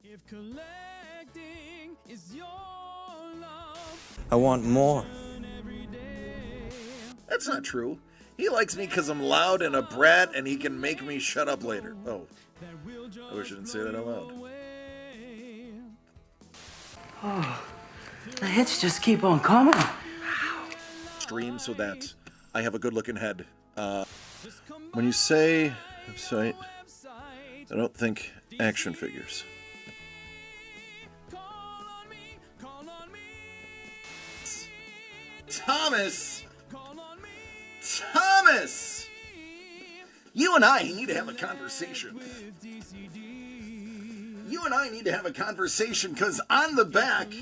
If collecting is your love, I want more. every day. That's not true. He likes me because I'm loud and a brat and he can make me shut up later. Oh, I wish I didn't say that out loud. The hits just keep on coming. Stream so that I have a good looking head. When you say website, I don't think action figures. Thomas! Thomas! You and I need to have a conversation. You and I need to have a conversation because on the back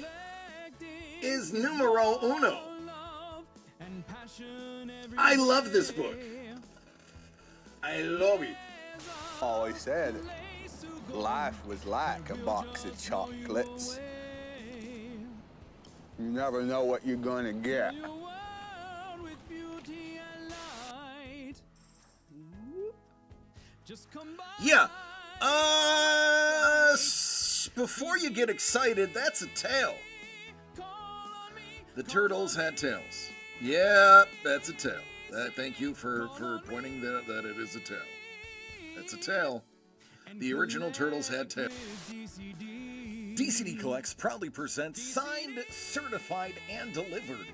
is numero uno. I love this book. I love it. Always said life was like a box of chocolates. You never know what you're gonna get. Yeah. Before you get excited, that's a tail. The turtles had tails. Yeah, that's a tail. Thank you for pointing that it is a tail. That's a tail. The original turtles had tails. DCD Collects proudly presents signed, certified, and delivered.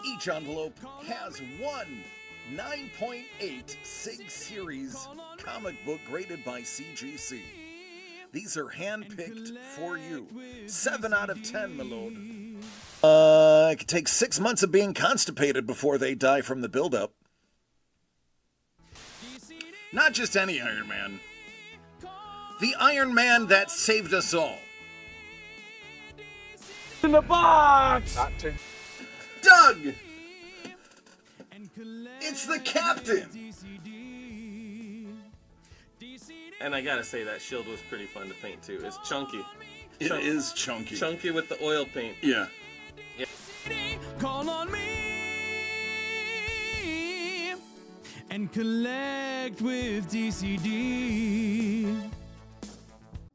Each envelope has one 9.8 Sig Series comic book graded by CGC. These are hand-picked for you. 7 out of 10, my lord. It could take 6 months of being constipated before they die from the buildup. Not just any Iron Man. The Iron Man that saved us all. In the box! Not to Doug! It's the Captain! And I gotta say, that shield was pretty fun to paint too. It's chunky. It is chunky. Chunky with the oil paint. Yeah. Call on me and collect with DCD.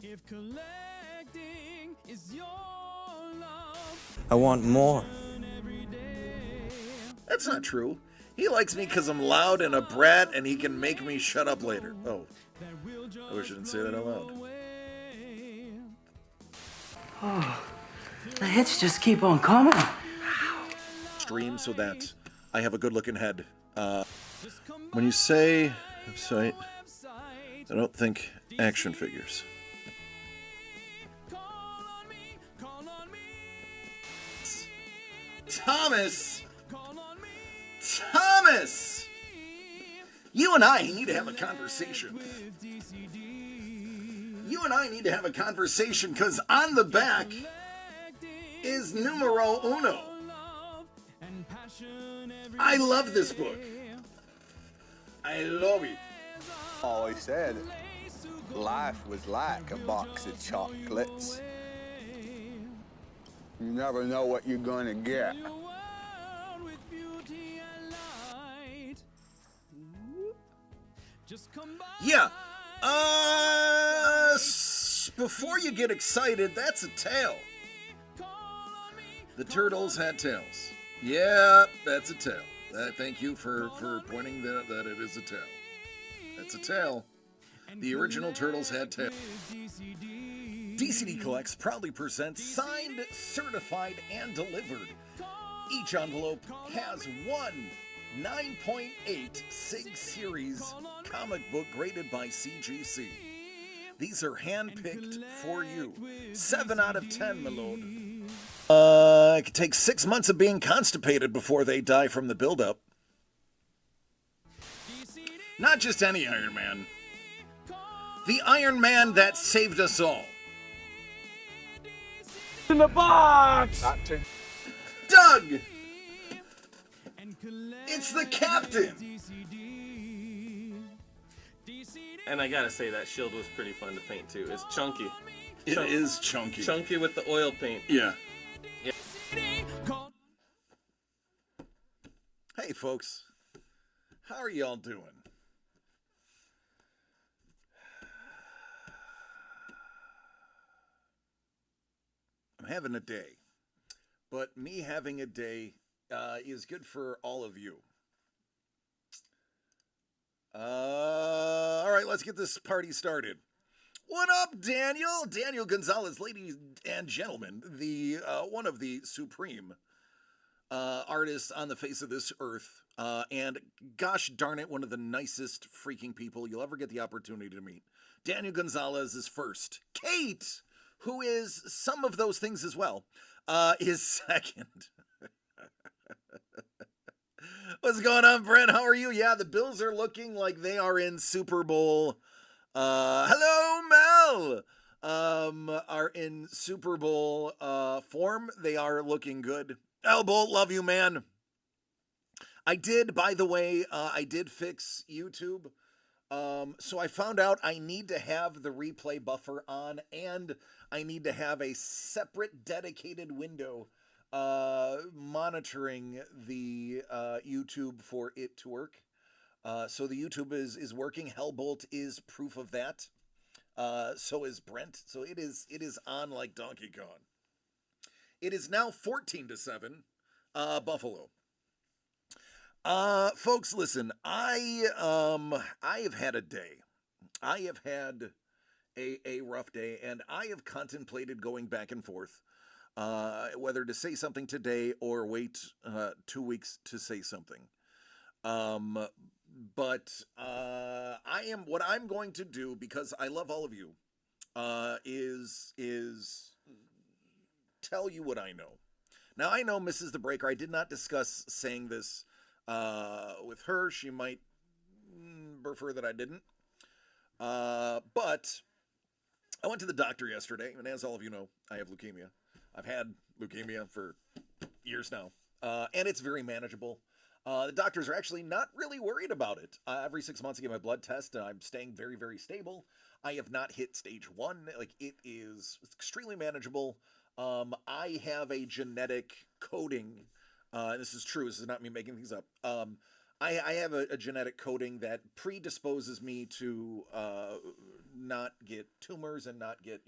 If collecting is your love, I want more. every day. That's not true. He likes me because I'm loud and a brat and he can make me shut up later. Oh, I wish I didn't say that out loud. The hits just keep on coming. Stream so that I have a good looking head. When you say website, I don't think action figures. Thomas! Thomas! You and I need to have a conversation. You and I need to have a conversation because on the back is numero uno. I love this book. I love it. always said life was like a box of chocolates. You never know what you're gonna get. Yeah. Before you get excited, that's a tail. The turtles had tails. Yeah, that's a tail. Thank you for pointing that it is a tail. That's a tail. The original turtles had tails. DCD Collects proudly presents signed, certified, and delivered. Each envelope has one 9.8 Sig Series comic book graded by CGC. These are hand-picked for you. 7 out of 10, my lord. It could take 6 months of being constipated before they die from the buildup. Not just any Iron Man. The Iron Man that saved us all. In the box! Not to Doug! It's the Captain! And I gotta say, that shield was pretty fun to paint too. It's chunky. It is chunky. Chunky with the oil paint. Yeah. Hey, folks. How are y'all doing? having a day. But me having a day is good for all of you. All right, let's get this party started. What up, Daniel? Daniel Gonzalez, ladies and gentlemen, the one of the supreme artists on the face of this earth, and gosh darn it, one of the nicest freaking people you'll ever get the opportunity to meet. Daniel Gonzalez is first. Kate, who is some of those things as well, is second. What's going on, Brent? How are you? Yeah, the Bills are looking like they are in Super Bowl. Hello, Mel. Are in Super Bowl form. They are looking good. Elbolt, love you, man. I did, by the way, I did fix YouTube. So I found out I need to have the replay buffer on, and I need to have a separate dedicated window monitoring the YouTube for it to work. So the YouTube is working. Hellbolt is proof of that. So is Brent. So it is on like Donkey Kong. It is now 14-7, Buffalo. Folks, listen. I have had a day. I have had a rough day, and I have contemplated going back and forth. Whether to say something today or wait 2 weeks to say something. But what I'm going to do, because I love all of you, is tell you what I know. Now, I know Mrs. the Breaker. I did not discuss saying this with her. She might prefer that I didn't. But I went to the doctor yesterday, and as all of you know, I have leukemia. I've had leukemia for years now, and it's very manageable. The doctors are actually not really worried about it. Every 6 months I get my blood test, and I'm staying very, very stable. I have not hit stage 1. Like, it is extremely manageable. I have a genetic coding. This is true. This is not me making things up. I have a genetic coding that predisposes me to not get tumors and not get,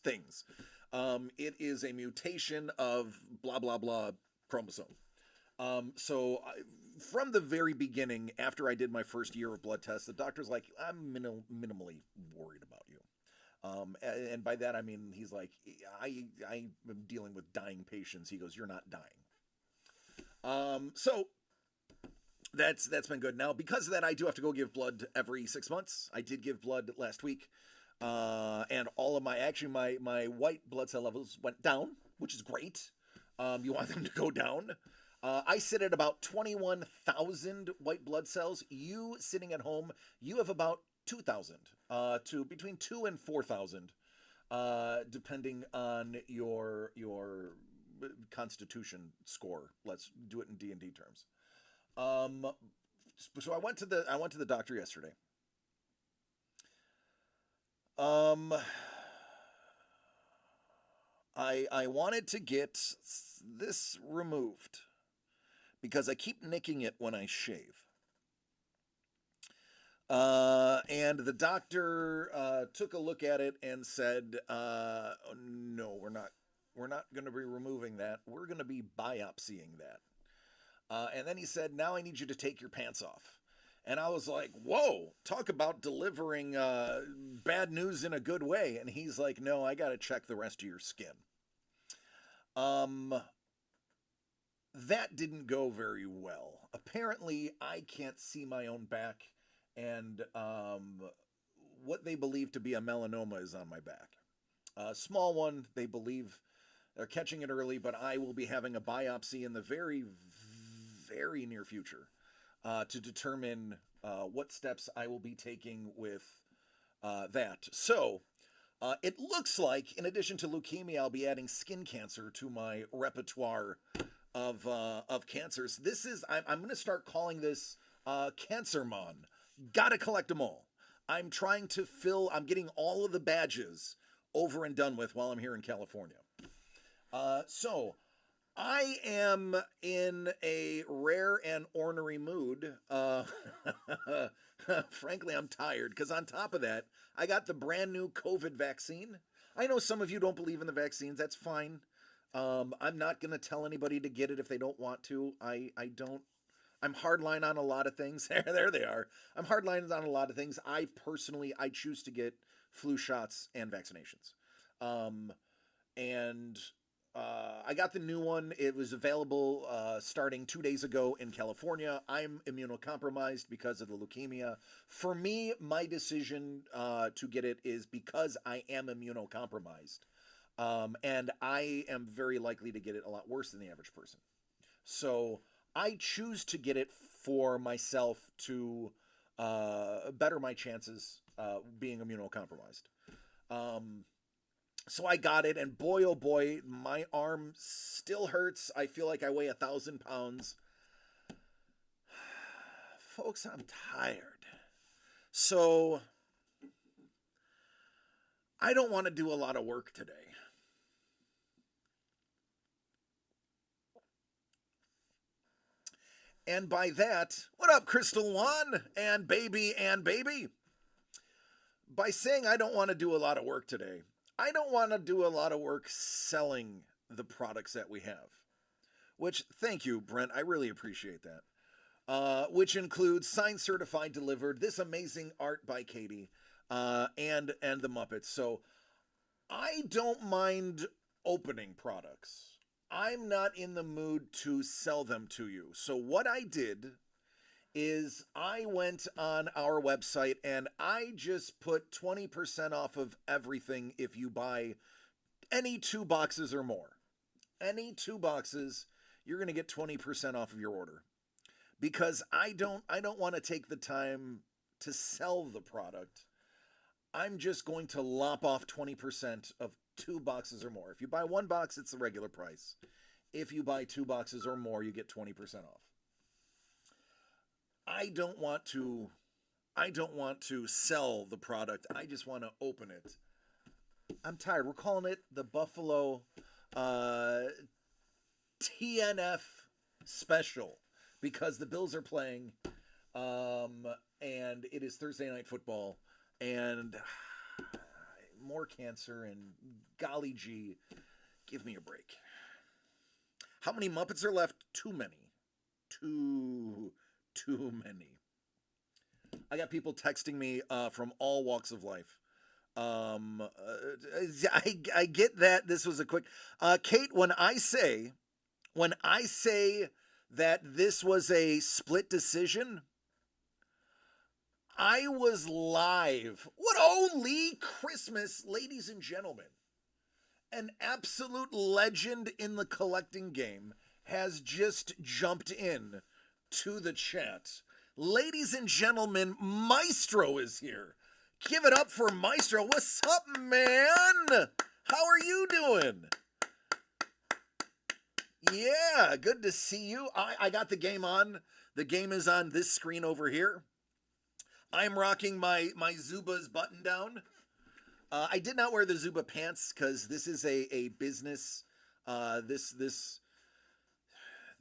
things. It is a mutation of blah, blah, blah chromosome. So from the very beginning, after I did my first year of blood tests, the doctor's like, I'm minimally worried about you. And by that, I mean, he's like, I am dealing with dying patients. He goes, you're not dying. So that's been good. Now, because of that, I do have to go give blood every 6 months. I did give blood last week. And all of my white blood cell levels went down, which is great. You want them to go down. I sit at about 21,000 white blood cells. You sitting at home, you have about 2,000, to between 2,000 and 4,000, depending on your constitution score. Let's do it in D&D terms. So I went to the doctor yesterday. I wanted to get this removed because I keep nicking it when I shave. And the doctor took a look at it and said, no, we're not going to be removing that. We're going to be biopsying that. And then he said, now I need you to take your pants off. And I was like, whoa, talk about delivering bad news in a good way. And he's like, no, I got to check the rest of your skin. That didn't go very well. Apparently, I can't see my own back. And what they believe to be a melanoma is on my back. A small one, they believe they're catching it early, but I will be having a biopsy in the very, very near future. To determine what steps I will be taking with that. So, it looks like, in addition to leukemia, I'll be adding skin cancer to my repertoire of cancers. This is, I'm going to start calling this Cancermon. Gotta collect them all. I'm trying to I'm getting all of the badges over and done with while I'm here in California. So, I am in a rare and ornery mood. Frankly, I'm tired because on top of that, I got the brand new COVID vaccine. I know some of you don't believe in the vaccines. That's fine. I'm not going to tell anybody to get it if they don't want to. I don't. I'm hardline on a lot of things. There they are. I'm hardline on a lot of things. I choose to get flu shots and vaccinations. I got the new one. It was available starting 2 days ago in California. I'm immunocompromised because of the leukemia. For me, my decision to get it is because I am immunocompromised. And I am very likely to get it a lot worse than the average person. So I choose to get it for myself to better my chances being immunocompromised. So I got it, and boy, oh boy, my arm still hurts. I feel like I weigh 1,000 pounds. Folks, I'm tired. So I don't want to do a lot of work today. And by that, what up, Crystal One and baby? By saying I don't want to do a lot of work today, I don't want to do a lot of work selling the products that we have. Which, thank you, Brent. I really appreciate that. Which includes signed, certified, delivered, this amazing art by Katie, and the Muppets. So I don't mind opening products. I'm not in the mood to sell them to you. So what I did is I went on our website and I just put 20% off of everything if you buy any 2 boxes or more. Any 2 boxes, you're going to get 20% off of your order. Because I don't want to take the time to sell the product. I'm just going to lop off 20% of 2 boxes or more. If you buy 1 box, it's the regular price. If you buy 2 boxes or more, you get 20% off. I don't want to sell the product. I just want to open it. I'm tired. We're calling it the Buffalo TNF special because the Bills are playing, and it is Thursday Night Football, and more cancer, and golly gee, give me a break. How many Muppets are left? Too many. Too many. I got people texting me from all walks of life. I get that this was a quick. Kate, when I say that this was a split decision, I was live. What holy Christmas, ladies and gentlemen. An absolute legend in the collecting game has just jumped in to the chat. Ladies and gentlemen, Maestro is here. Give it up for Maestro. What's up, man? How are you doing? Yeah, good to see you. I got the game on. The game is on this screen over here. I'm rocking my Zubaz button down. I did not wear the Zuba pants because this is a business.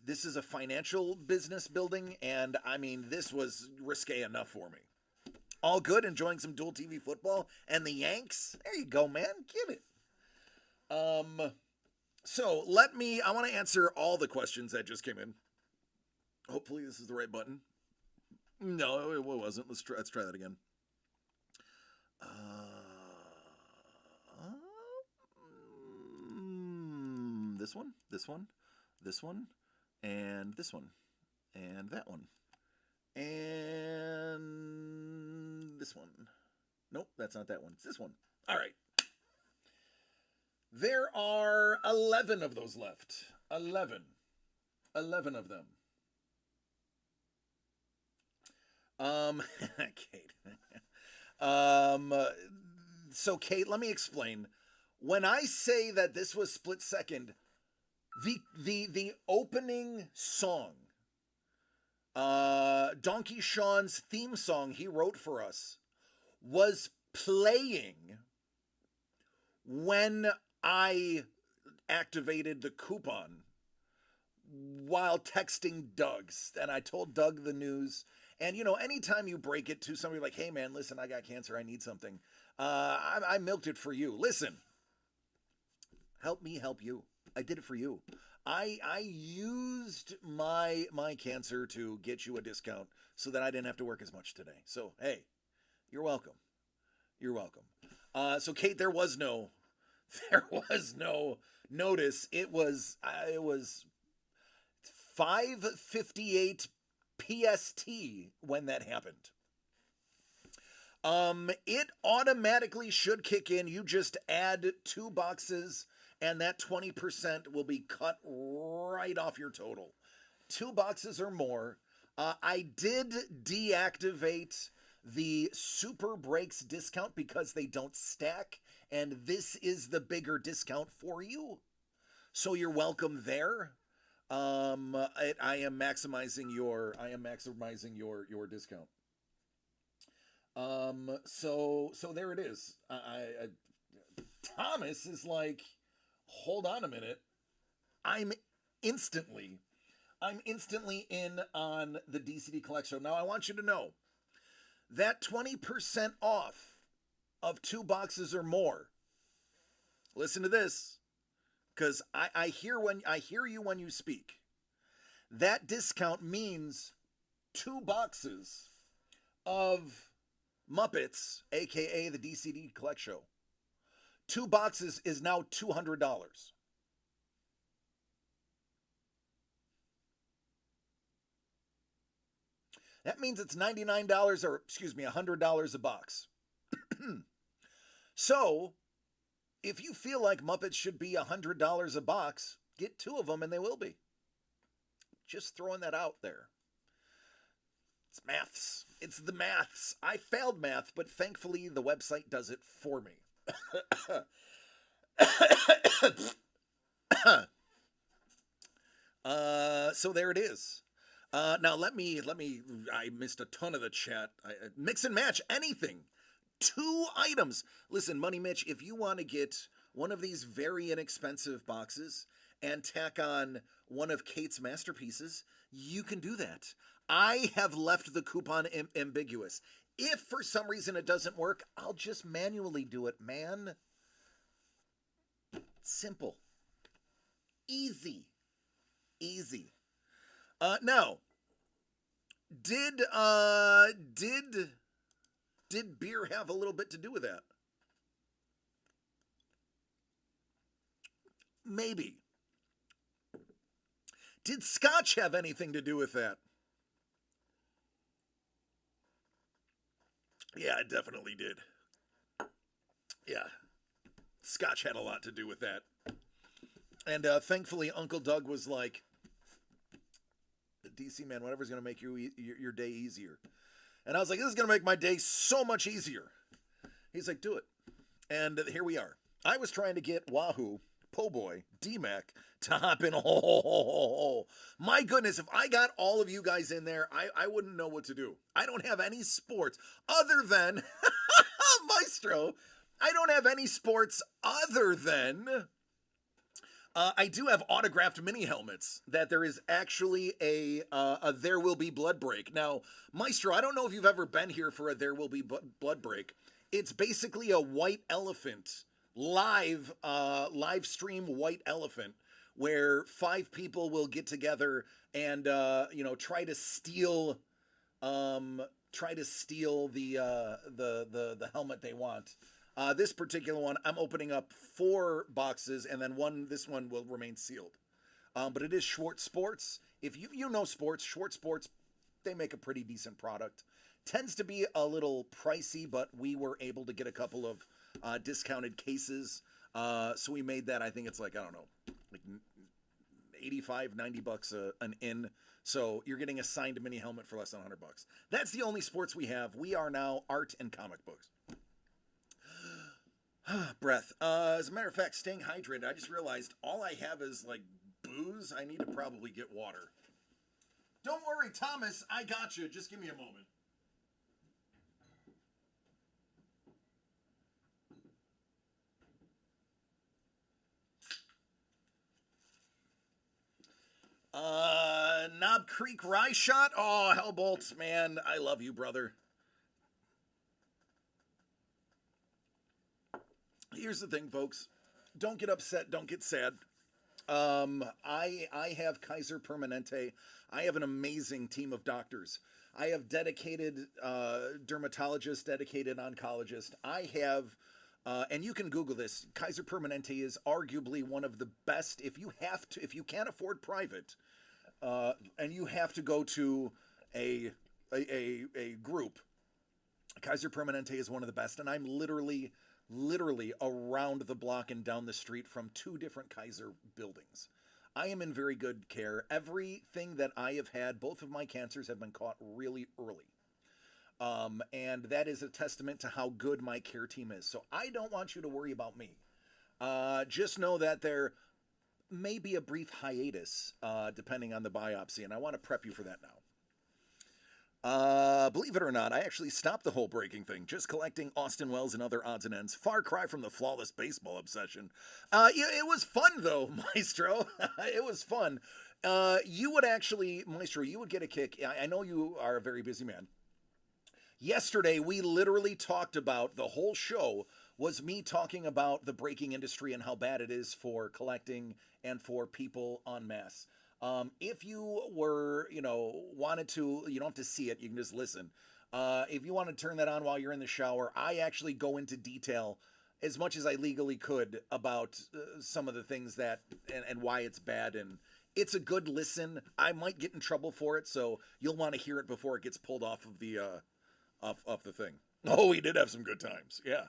This is a financial business building, and I mean, this was risque enough for me. All good, enjoying some dual TV football and the Yanks. There you go, man. Get it. So I want to answer all the questions that just came in. Hopefully this is the right button. No, it wasn't. Let's try that again. This one, and this one, and that one, and this one. Nope, that's not that one. It's this one. All right. There are 11 of those left. 11 of them. Kate. So Kate, let me explain. When I say that this was split second, the opening song, Donkey Sean's theme song he wrote for us, was playing when I activated the coupon while texting Doug's. And I told Doug the news. And, you know, anytime you break it to somebody like, hey, man, listen, I got cancer. I need something. I milked it for you. Listen, Help me help you. I did it for you. I used my cancer to get you a discount so that I didn't have to work as much today. So hey, you're welcome. You're welcome. So Kate, there was no notice. It was 5:58 PST when that happened. It automatically should kick in. You just add 2 boxes and that 20% will be cut right off your total. 2 boxes or more. I did deactivate the Super Breaks discount because they don't stack, and this is the bigger discount for you. So you're welcome there. I am maximizing your discount. So there it is. Thomas is like, hold on a minute. I'm instantly in on the DCD Collect Show. Now I want you to know that 20% off of 2 boxes or more. Listen to this, because I hear you when you speak. That discount means 2 boxes of Muppets, aka the DCD Collect Show. 2 boxes is now $200. That means it's $99 or, $100 a box. So, if you feel like Muppets should be $100 a box, get 2 of them and they will be. Just throwing that out there. It's maths. It's the maths. I failed math, but thankfully the website does it for me. So there it is. Now let me, I missed a ton of the chat. Mix and match anything. 2 items. Listen, Money Mitch, if you want to get one of these very inexpensive boxes and tack on one of Kate's masterpieces, you can do that. I have left the coupon ambiguous. If for some reason it doesn't work, I'll just manually do it, man. Simple. Easy. Now, did beer have a little bit to do with that? Maybe. Did scotch have anything to do with that? Yeah, it definitely did. Yeah. Scotch had a lot to do with that. And thankfully, Uncle Doug was like, DC man, whatever's going to make your day easier. And I was like, this is going to make my day so much easier. He's like, do it. And here we are. I was trying to get Wahoo, Po' Boy, D-Mac to hop in. Oh, my goodness. If I got all of you guys in there, I wouldn't know what to do. I don't have any sports other than Maestro. I don't have any sports other than I do have autographed mini helmets that there is actually a There Will Be Blood Break. Now, Maestro, I don't know if you've ever been here for a There Will Be Blood Break. It's basically a white elephant, live stream white elephant, where 5 people will get together and try to steal the helmet they want. This particular one, I'm opening up 4 boxes, and then this one will remain sealed. But it is Schwartz Sports. If you know sports, Schwartz Sports, they make a pretty decent product. Tends to be a little pricey, but we were able to get a couple of discounted cases. So we made that, I think it's like, I don't know, like $85-90 an in. So you're getting a signed mini helmet for less than $100. That's the only sports we have. We are now art and comic books. Breath. As a matter of fact, staying hydrated, I just realized all I have is like booze. I need to probably get water. Don't worry, Thomas, I got you. Just give me a moment. Knob Creek Rye Shot. Oh, Hellbolts, man. I love you, brother. Here's the thing, folks. don't get upset. Don't get sad. I have Kaiser Permanente. I have an amazing team of doctors. I have dedicated dermatologists, dedicated oncologists. I have, and you can Google this. Kaiser Permanente is arguably one of the best. If you can't afford private, and you have to go to a group, Kaiser Permanente is one of the best. And I'm literally around the block and down the street from 2 different Kaiser buildings. I am in very good care. Everything that I have had, both of my cancers have been caught really early. And that is a testament to how good my care team is. So I don't want you to worry about me. Just know that there may be a brief hiatus, depending on the biopsy, and I want to prep you for that now. Believe it or not, I actually stopped the whole breaking thing, just collecting Austin Wells and other odds and ends. Far cry from the flawless baseball obsession. It was fun, though, Maestro. It was fun. You would actually, Maestro, you would get a kick. I know you are a very busy man. Yesterday, we literally talked about, the whole show was me talking about the breaking industry and how bad it is for collecting and for people en masse. If you were, wanted to, you don't have to see it, you can just listen. If you want to turn that on while you're in the shower, I actually go into detail as much as I legally could about some of the things that, and why it's bad. And it's a good listen. I might get in trouble for it, so you'll want to hear it before it gets pulled off of the, off the thing. Oh, we did have some good times. Yeah.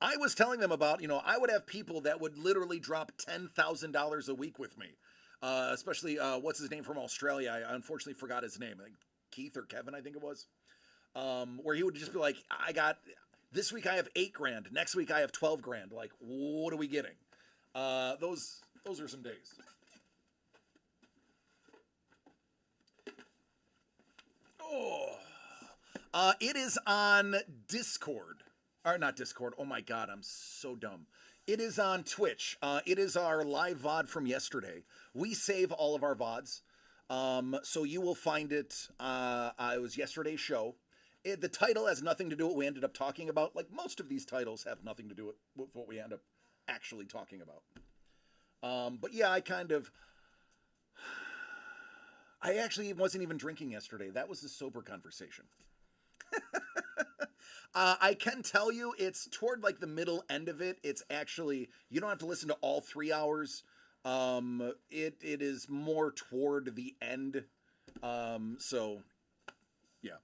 I was telling them about, I would have people that would literally drop $10,000 a week with me. Especially, what's his name from Australia? I unfortunately forgot his name. Like Keith or Kevin, I think it was. Where he would just be like, this week I have $8,000. Next week I have $12,000. Like, what are we getting? Those are some days. Oh, it is on Discord. Or not Discord. Oh my God, I'm so dumb. It is on Twitch. It is our live VOD from yesterday. We save all of our VODs. So you will find it. It was yesterday's show. The title has nothing to do with what we ended up talking about. Like most of these titles have nothing to do with what we end up actually talking about. But yeah, I actually wasn't even drinking yesterday. That was a sober conversation. I can tell you it's toward like the middle end of it. It's actually, you don't have to listen to all 3 hours. It is more toward the end. So yeah.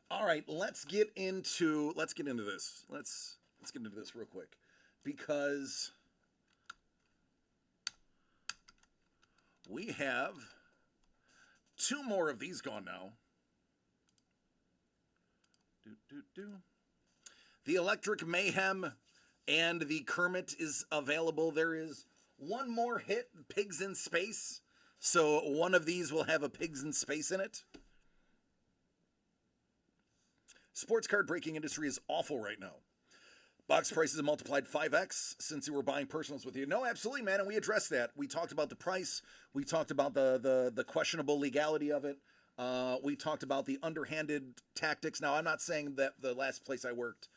All right, let's get into this. Let's get into this real quick because we have 2 more of these gone now. The Electric Mayhem and the Kermit is available. There is one more hit, Pigs in Space. So one of these will have a Pigs in Space in it. Sports card breaking industry is awful right now. Box prices have multiplied 5x since you were buying personals with you. No, absolutely, man, and we addressed that. We talked about the price. We talked about the questionable legality of it. We talked about the underhanded tactics. Now, I'm not saying that the last place I worked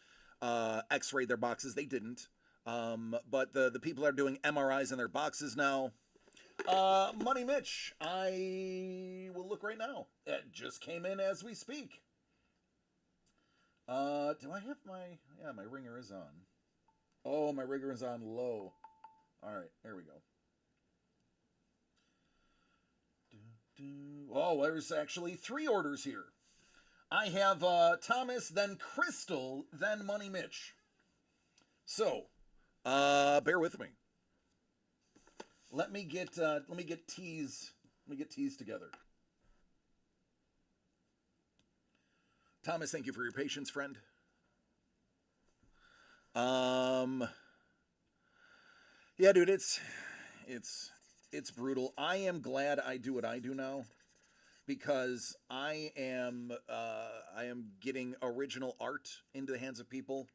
x-rayed their boxes. They didn't. But the people are doing MRIs in their boxes now. Money Mitch, I will look right now. It just came in as we speak. Do I have my ringer is on. Oh, my ringer is on low. All right, there we go. Oh, there's actually 3 orders here. I have Thomas, then Crystal, then Money Mitch. So, bear with me. Let me get teas together. Thomas, thank you for your patience, friend. Yeah, dude, it's brutal. I am glad I do what I do now because I am getting original art into the hands of people.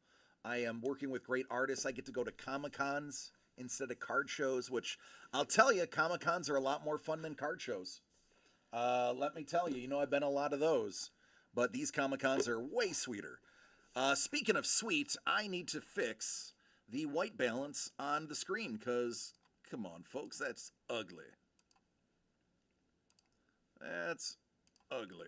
I am working with great artists. I get to go to Comic-Cons instead of card shows, which I'll tell you, Comic-Cons are a lot more fun than card shows. Let me tell you, I've been a lot of those, but these Comic-Cons are way sweeter. Speaking of sweet, I need to fix the white balance on the screen, because, come on, folks, that's ugly. That's ugly.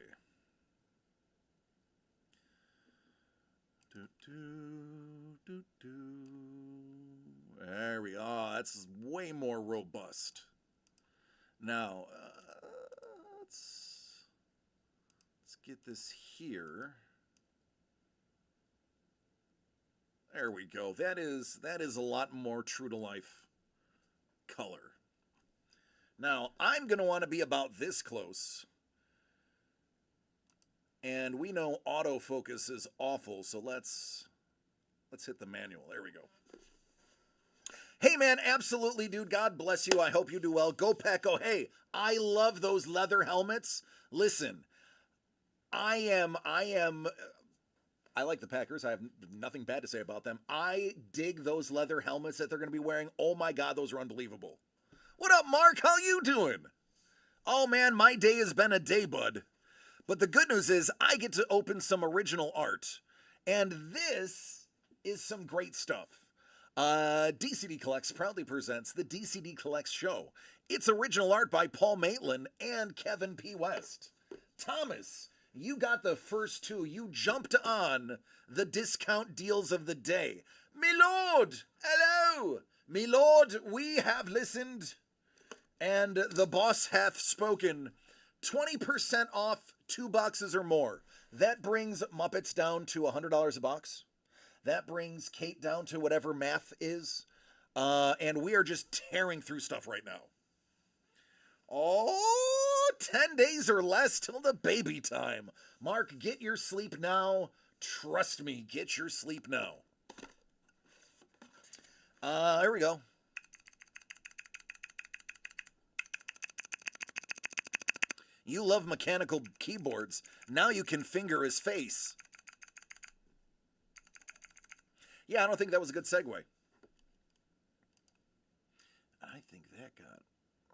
There we go. That's way more robust. Now, let's get this here. There we go. That is a lot more true to life color. Now, I'm going to want to be about this close. And we know autofocus is awful, so let's hit the manual. There we go. Hey, man, absolutely, dude. God bless you. I hope you do well. Go Pack. Oh, hey, I love those leather helmets. Listen, I like the Packers. I have nothing bad to say about them. I dig those leather helmets that they're going to be wearing. Oh, my God, those are unbelievable. What up, Mark? How you doing? Oh, man, my day has been a day, bud. But the good news is I get to open some original art. And this is some great stuff. DCD Collects proudly presents the DCD Collects Show. It's original art by Paul Maitland and Kevin P. West. Thomas, you got the first two. You jumped on the discount deals of the day. Milord, hello. Milord, we have listened, and the boss hath spoken. 20% off 2 boxes or more. That brings Muppets down to $100 a box. That brings Kate down to whatever math is. And we are just tearing through stuff right now. Oh, 10 days or less till the baby time. Mark, get your sleep now. Trust me, get your sleep now. Here we go. You love mechanical keyboards. Now you can finger his face. Yeah, I don't think that was a good segue. I think that got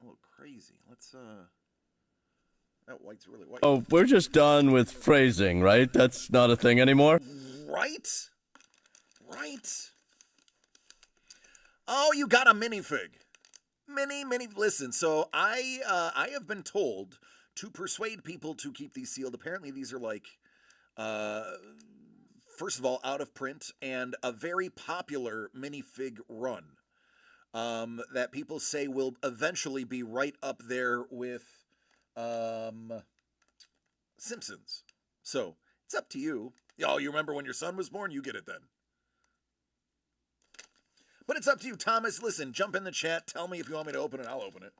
a little crazy. Let's, that white's really white. Oh, we're just done with phrasing, right? That's not a thing anymore? Right? Right? Oh, you got a minifig. Mini. Listen, so I have been told to persuade people to keep these sealed. Apparently these are like, first of all, out of print and a very popular minifig run that people say will eventually be right up there with Simpsons. So it's up to you. Oh, you remember when your son was born? You get it then. But it's up to you, Thomas. Listen, jump in the chat. Tell me if you want me to open it. I'll open it.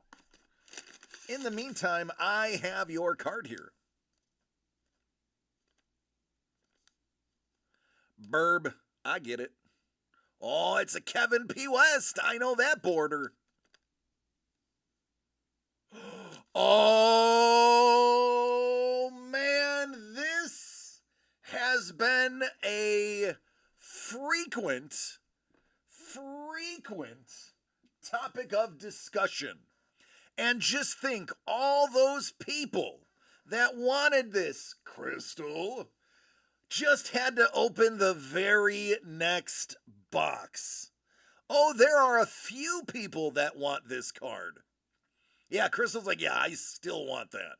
In the meantime, I have your card here. Burb, I get it. Oh, it's a Kevin P. West. I know that border. Oh, man, this has been a frequent topic of discussion. And just think, all those people that wanted this crystal just had to open the very next box. Oh, there are a few people that want this card. Yeah, Crystal's like, yeah, I still want that.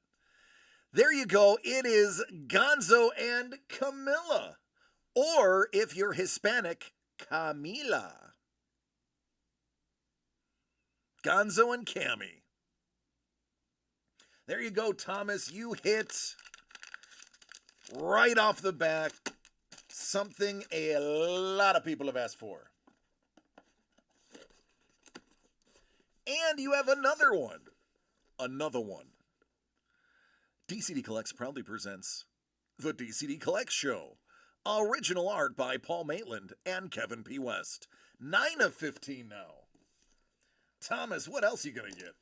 There you go. It is Gonzo and Camilla. Or, if you're Hispanic, Camila. Gonzo and Cammy. There you go, Thomas. You hit right off the bat something a lot of people have asked for. And you have another one. Another one. DCD Collects proudly presents the DCD Collects Show. Original art by Paul Maitland and Kevin P. West. 9 of 15 now. Thomas, what else you gonna get?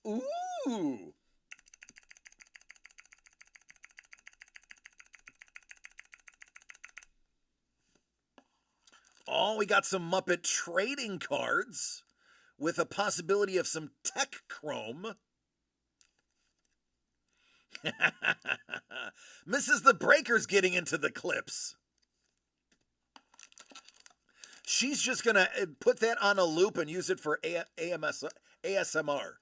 Ooh. Oh, we got some Muppet trading cards with a possibility of some tech chrome. Mrs. the Breaker's getting into the clips. She's just going to put that on a loop and use it for ASMR.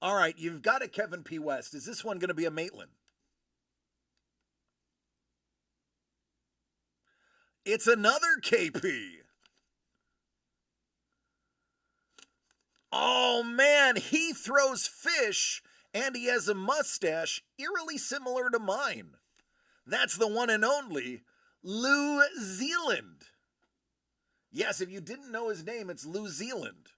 All right, you've got a Kevin P. West. Is this one going to be a Maitland? It's another KP. Oh, man, he throws fish, and he has a mustache eerily similar to mine. That's the one and only Lou Zealand. Yes, if you didn't know his name, it's Lou Zealand.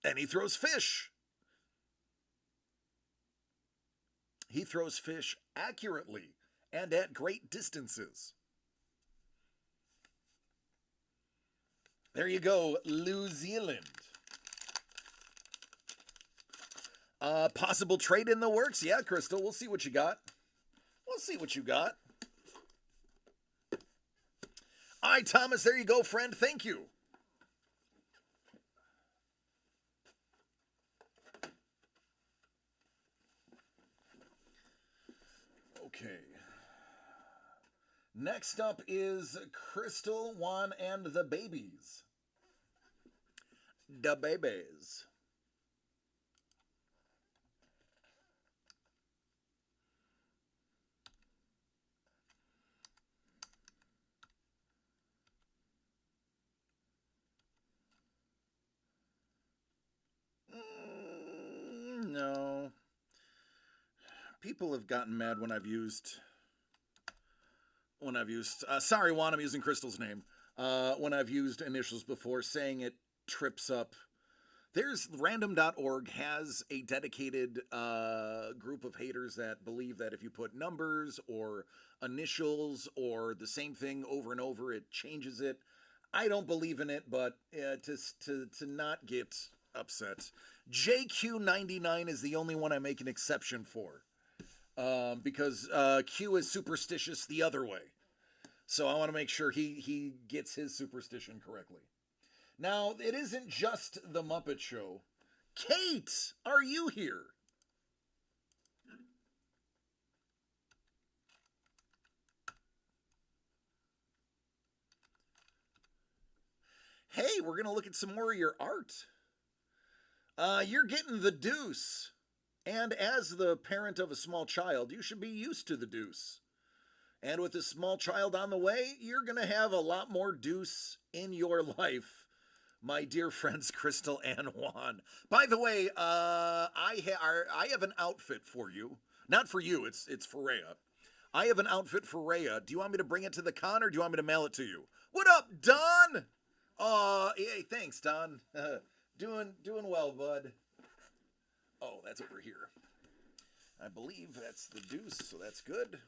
And he throws fish. He throws fish accurately and at great distances. There you go, New Zealand. Possible trade in the works? Yeah, Crystal, we'll see what you got. We'll see what you got. All right, Thomas, there you go, friend. Thank you. Okay. Next up is Crystal, Juan, and the babies. The babies. No. People have gotten mad when I've used... sorry, Juan, I'm using Crystal's name. When I've used initials before, saying it trips up. There's random.org has a dedicated group of haters that believe that if you put numbers or initials or the same thing over and over, it changes it. I don't believe in it, but to not get upset. JQ99 is the only one I make an exception for. Because Q is superstitious the other way. So I want to make sure he gets his superstition correctly. Now, it isn't just the Muppet Show. Kate, are you here? Hey, we're going to look at some more of your art. You're getting the deuce. And as the parent of a small child, you should be used to the deuce. And with a small child on the way, you're going to have a lot more deuce in your life, my dear friends Crystal and Juan. By the way, I have an outfit for you. Not for you, it's for Rhea. I have an outfit for Rhea. Do you want me to bring it to the con, or do you want me to mail it to you? What up, Don? Hey, thanks, Don. Doing well, bud. Oh, that's over here. I believe that's the deuce, so that's good.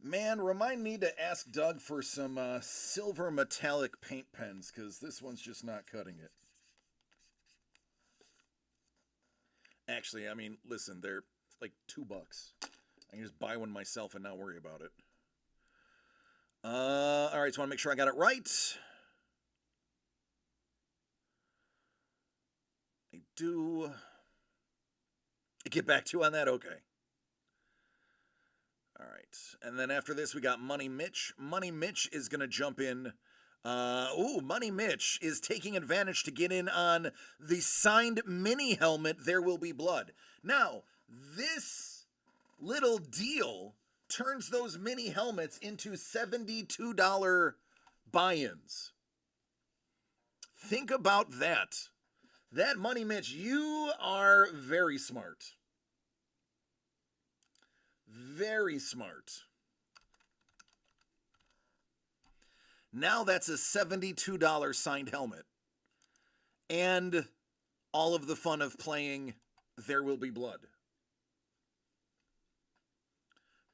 Man, remind me to ask Doug for some silver metallic paint pens, because this one's just not cutting it. Actually, I mean, listen, they're like $2. I can just buy one myself and not worry about it. All right, so I want to make sure I got it right. I do. Get back to you on that? Okay. All right, and then after this, we got Money Mitch. Money Mitch is going to jump in. Money Mitch is taking advantage to get in on the signed mini helmet, There Will Be Blood. Now, this little deal turns those mini helmets into $72 buy-ins. Think about that. That, Money Mitch, you are very smart. Very smart. Now that's a $72 signed helmet. And all of the fun of playing There Will Be Blood.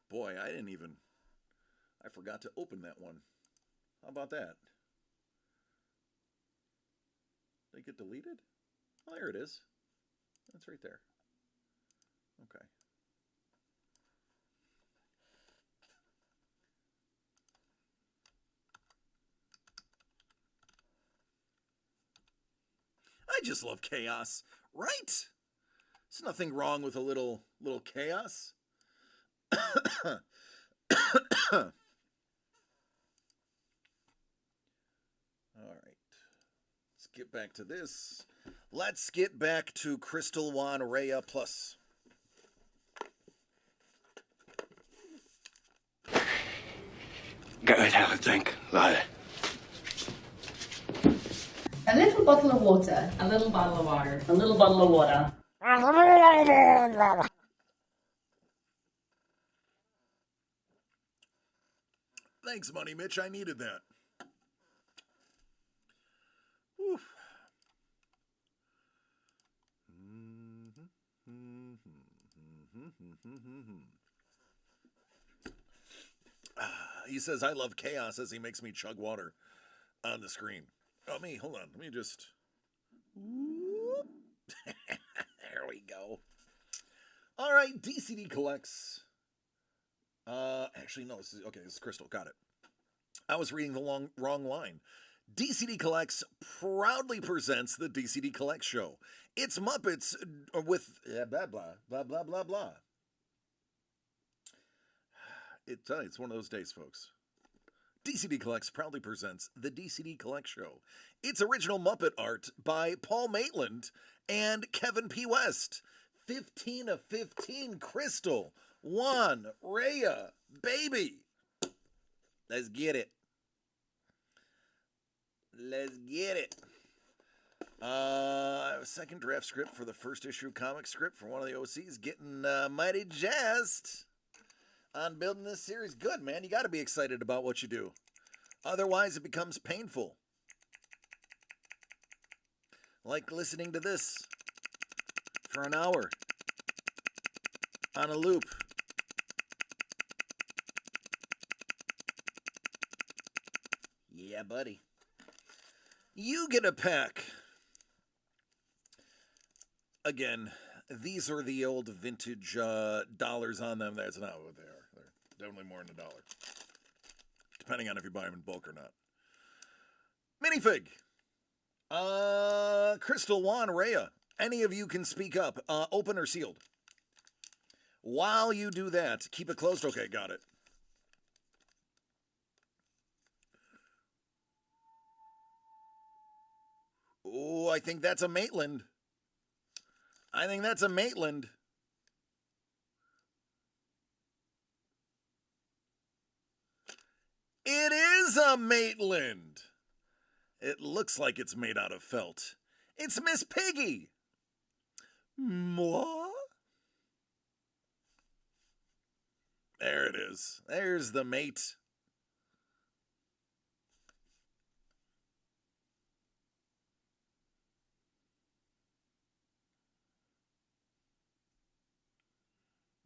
Boy, I forgot to open that one. How about that? Did it get deleted? Oh, there it is. That's right there. Okay. I just love chaos, right? There's nothing wrong with a little chaos. All right. Let's get back to this. Let's get back to Crystal Juan Rhea Plus. Go ahead, have a drink, Lyle. A little bottle of water. A little bottle of water. A little bottle of water. Thanks, Money Mitch. I needed that. Oof. He says, I love chaos as he makes me chug water on the screen. Oh, me. Hold on. Let me just... There we go. All right. DCD collects... Actually, no. This is Crystal. Got it. I was reading the wrong line. DCD Collects proudly presents the DCD Collects Show. It's Muppets with blah, blah, blah, blah, blah, blah. It's one of those days, folks. DCD Collects proudly presents the DCD Collects Show. It's original Muppet art by Paul Maitland and Kevin P. West. 15 of 15 Crystal. Juan Rhea, baby. Let's get it. Let's get it. Second draft script for the first issue comic script for one of the OCs. Getting mighty jazzed on building this series. Good, man. You got to be excited about what you do. Otherwise, it becomes painful. Like listening to this for an hour on a loop. Yeah, buddy. You get a pack. Again, these are the old vintage dollars on them. That's not what they are. They're definitely more than $1. Depending on if you buy them in bulk or not. Minifig. Crystal Juan Rhea. Any of you can speak up. Open or sealed? While you do that, keep it closed. Okay, got it. Oh, I think that's a Maitland. I think that's a Maitland. It is a Maitland. It looks like it's made out of felt. It's Miss Piggy. Moi? There it is. There's the mate.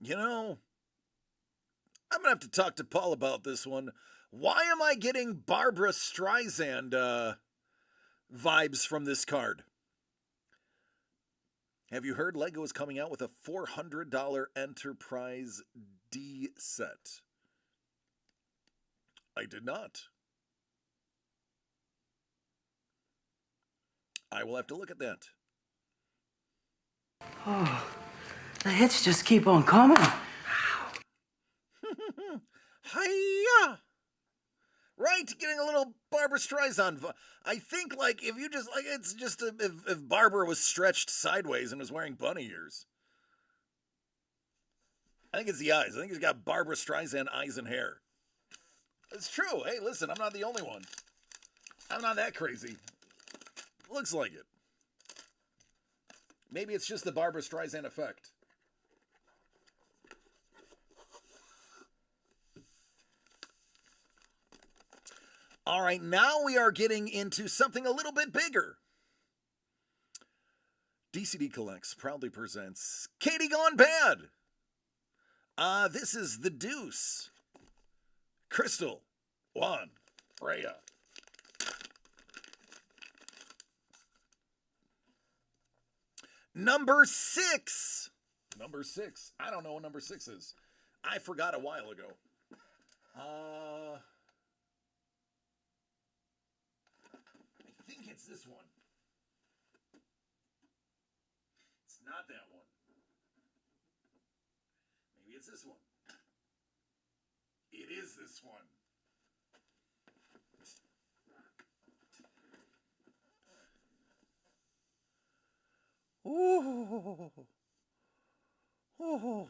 You know, I'm going to have to talk to Paul about this one. Why am I getting Barbara Streisand vibes from this card? Have you heard Lego is coming out with a $400 Enterprise D set? I did not. I will have to look at that. Oh, the hits just keep on coming. Hiya! Right, getting a little Barbara Streisand. I think, like, if you just, like, it's just if Barbara was stretched sideways and was wearing bunny ears. I think it's the eyes. I think he's got Barbara Streisand eyes and hair. It's true. Hey, listen, I'm not the only one. I'm not that crazy. Looks like it. Maybe it's just the Barbara Streisand effect. All right, now we are getting into something a little bit bigger. DCD Collects proudly presents Katie Gone Bad. This is The Deuce. Crystal, Juan, Rhea. Number 6. Number 6. I don't know what number 6 is. I forgot a while ago. I think it's this one. It's not that one. Maybe it's this one. It is this one. Ooh. Ooh.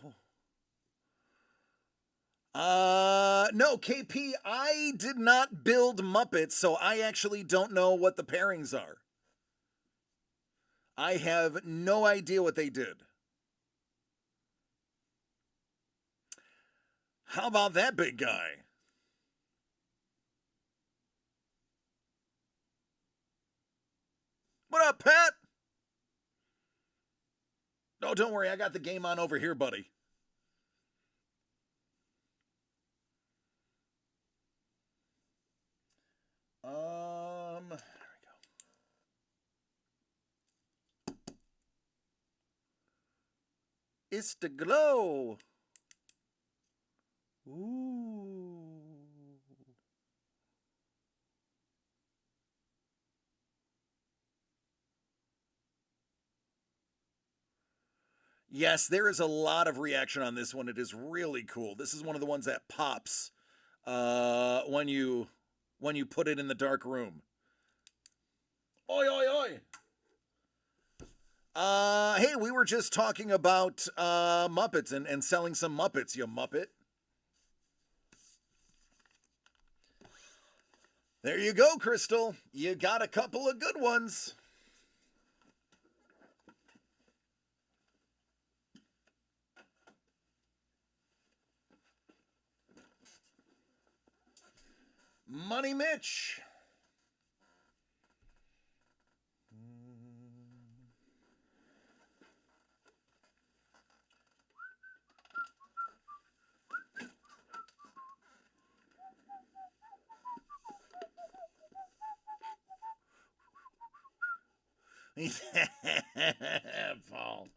No, KP, I did not build Muppets, so I actually don't know what the pairings are. I have no idea what they did. How about that big guy? What up, Pat? Oh, don't worry, I got the game on over here, buddy. There we go. It's the glow. Ooh. Yes, there is a lot of reaction on this one. It is really cool. This is one of the ones that pops when you put it in the dark room. Oi, oi, oi. Hey, we were just talking about Muppets and selling some Muppets, you Muppet. There you go, Crystal. You got a couple of good ones. Money Mitch. Paul.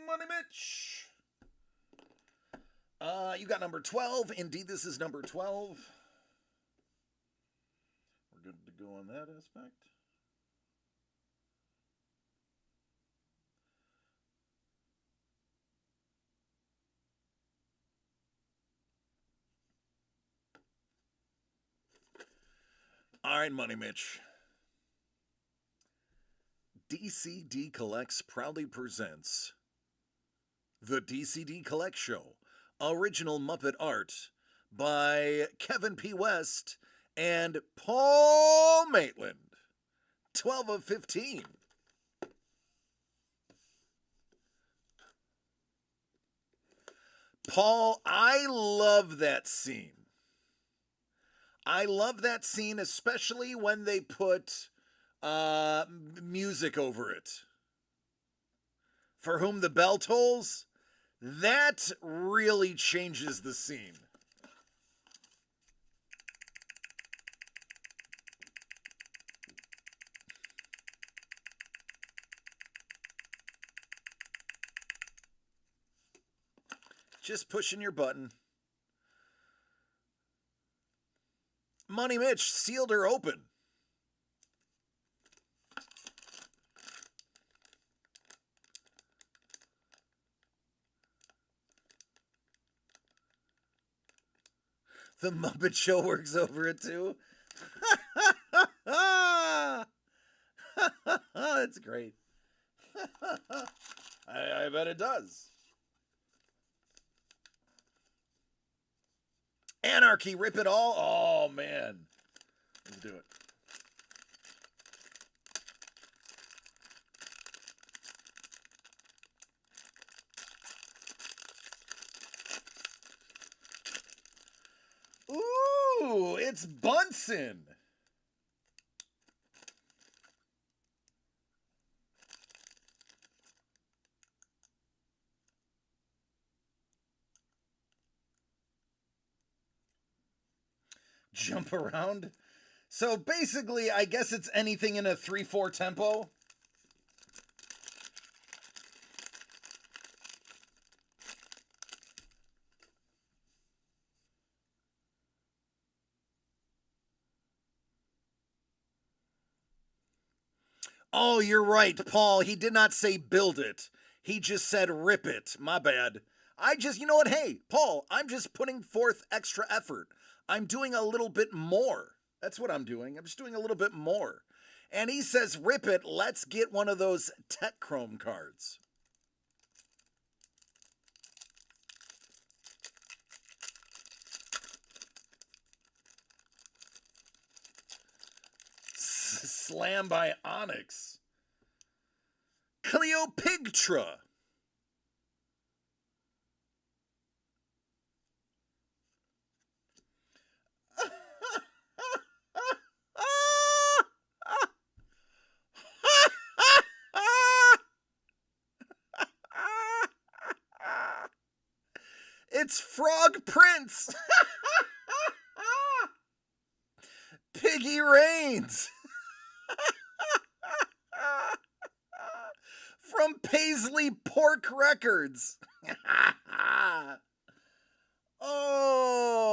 Money Mitch. You got number 12. Indeed, this is number 12. We're good to go on that aspect. All right, Money Mitch. DCD Collects proudly presents the DCD Collect Show, original Muppet art by Kevin P. West and Paul Maitland. 12 of 15. Paul, I love that scene. I love that scene, especially when they put music over it. For Whom the Bell Tolls, that really changes the scene. Just pushing your button. Money Mitch sealed her open. The Muppet Show works over it too. That's great. I bet it does. Anarchy, rip it all. Oh, man. Let's do it. Ooh, it's Bunsen. Jump around. So basically, I guess it's anything in a 3/4 tempo. Oh, you're right, Paul. He did not say build it. He just said rip it. My bad. You know what? Hey, Paul, I'm just putting forth extra effort. I'm doing a little bit more. That's what I'm doing. I'm just doing a little bit more. And he says rip it. Let's get one of those Tech Chrome cards. Slam by Onyx. Cleopatra. It's Frog Prince. Piggy Reigns. From Paisley Pork Records. Oh,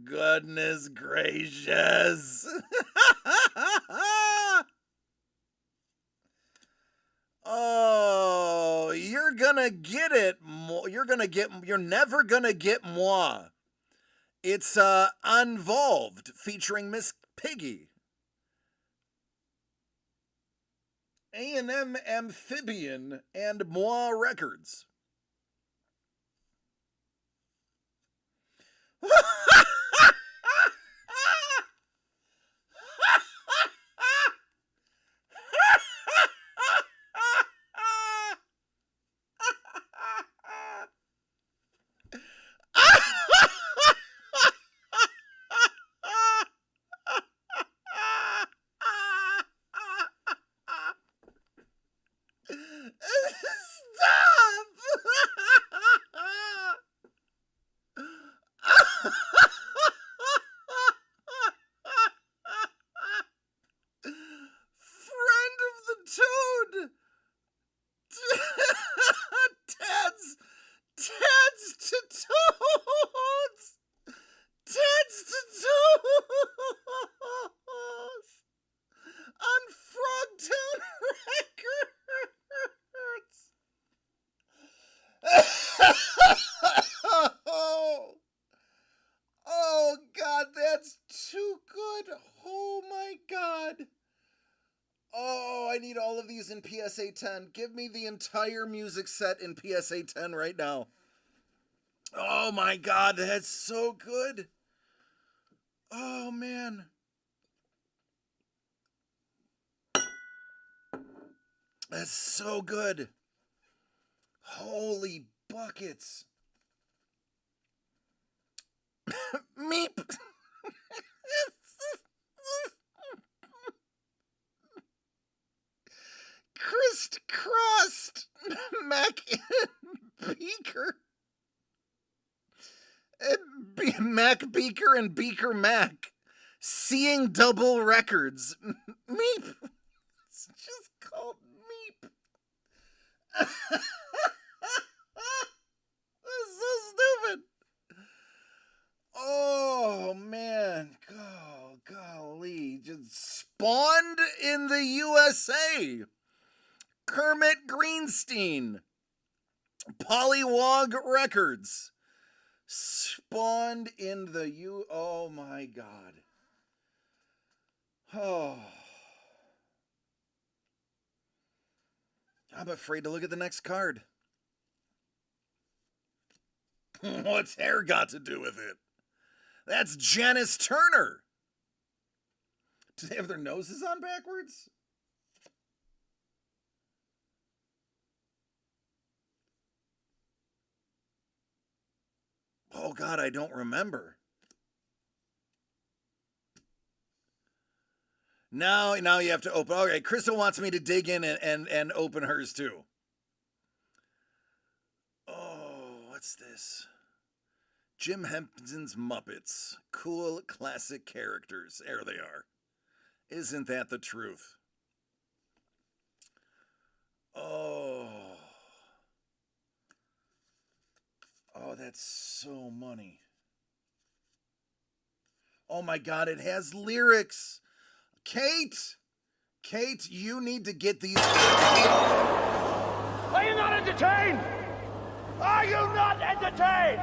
goodness gracious. Oh, you're gonna get it. You're never gonna get moi. It's Unvolved featuring Miss Piggy. A&M Amphibian and Moi Records. In PSA 10. Give me the entire music set in PSA 10 right now. Oh my God, that's so good. Oh man. That's so good. Holy buckets. Meep. Crust, Mac Beaker, Mac Beaker and Beaker Mac, Seeing Double Records, Meep. It's just called Meep. This is so stupid. Oh man, oh golly, just spawned in the USA. Kermit Greenstein, Pollywog Records, spawned in the oh my God. Oh. I'm afraid to look at the next card. What's hair got to do with it? That's Janice Turner. Do they have their noses on backwards? Oh God, I don't remember. Now you have to open. Okay, Crystal wants me to dig in and open hers too. Oh, what's this? Jim Henson's Muppets. Cool, classic characters. There they are. Isn't that the truth? Oh. Oh, that's so money. Oh my God, it has lyrics. Kate! Kate, you need to get these. Are you not entertained? Are you not entertained?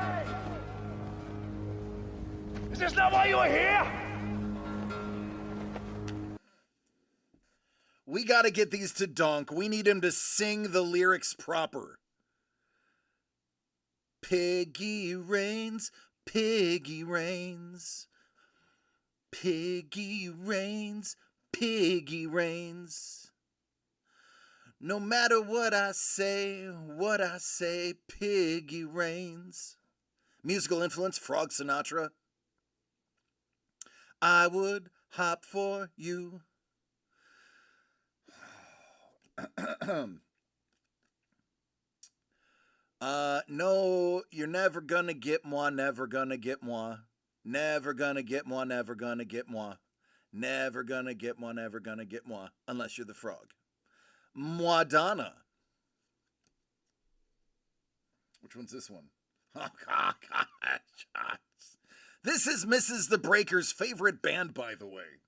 Is this not why you are here? We got to get these to Donk. We need him to sing the lyrics proper. Piggy rains, piggy rains. Piggy rains, piggy rains. No matter what I say, piggy rains. Musical influence, Frog Sinatra. I would hop for you. No, you're never gonna get moi, never gonna get moi. Never gonna get moi, never gonna get moi. Never gonna get moi, never gonna get moi. Unless you're the frog. Moadonna. Which one's this one? Oh, gosh. This is Mrs. the Breaker's favorite band, by the way.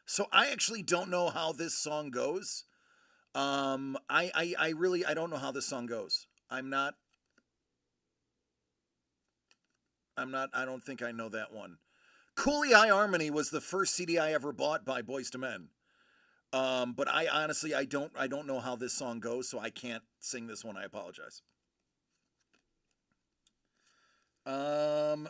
So I actually don't know how this song goes. I really don't know how this song goes. I don't think I know that one. Cooley Eye Harmony was the first CD I ever bought by Boyz II Men. But I honestly, I don't know how this song goes, so I can't sing this one. I apologize. Meep,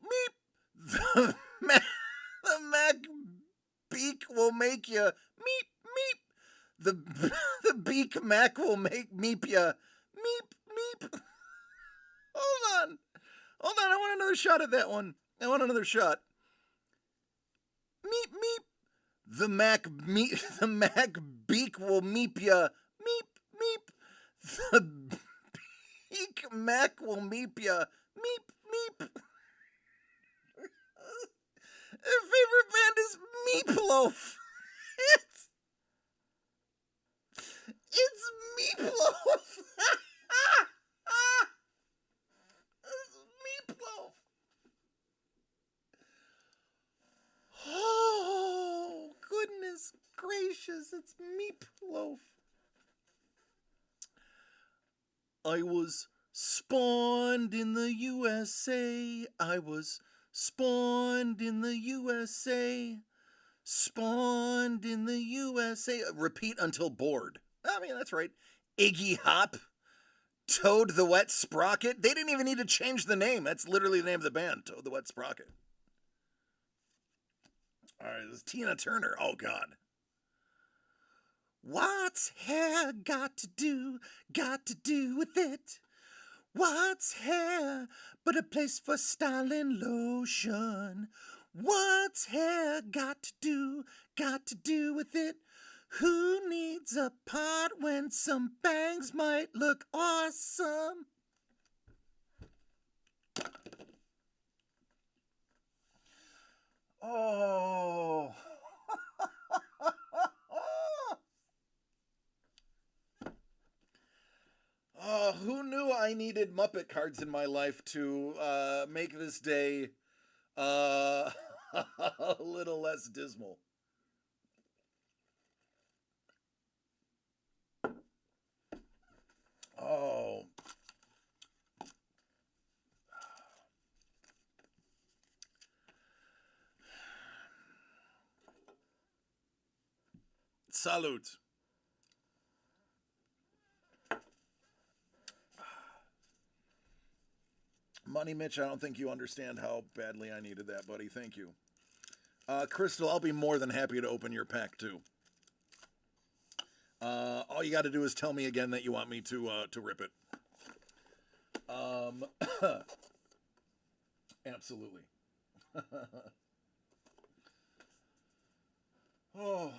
meep. The Mac beak will make you meep, meep. The beak Mac will make meep ya meep, meep. Hold on, I want another shot at that one. I want another shot. Meep, meep. The Mac beak will meep ya meep, meep. The beak Mac will meep ya meep, meep. Their favorite band is Meatloaf. It's Meatloaf. It's Meatloaf. Oh, goodness gracious, it's Meatloaf. I was spawned in the USA. I was spawned in the USA. Spawned in the USA. Repeat until bored. I mean, that's right. Iggy Hop. Toad the Wet Sprocket. They didn't even need to change the name. That's literally the name of the band. Toad the Wet Sprocket. All right, this is Tina Turner. Oh, God. What's hair got to do with it? What's hair but a place for styling lotion? What's hair got to do with it? Who needs a pot when some bangs might look awesome? Oh. Who knew I needed Muppet cards in my life to make this day a little less dismal? Oh. Salute. Money Mitch, I don't think you understand how badly I needed that, buddy. Thank you. Crystal, I'll be more than happy to open your pack, too. All you got to do is tell me again that you want me to rip it. Absolutely. Oh.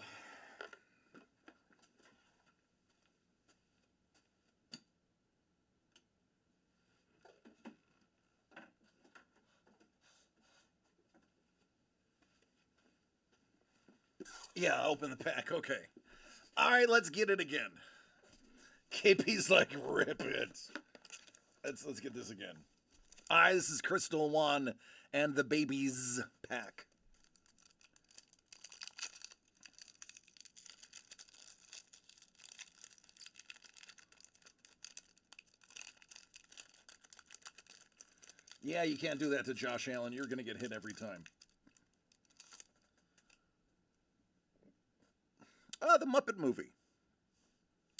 Yeah, open the pack. Okay. All right, let's get it again. KP's like, rip it. Let's get this again. All right, this is Crystal One and the Babies pack. Yeah, you can't do that to Josh Allen. You're going to get hit every time. The Muppet movie.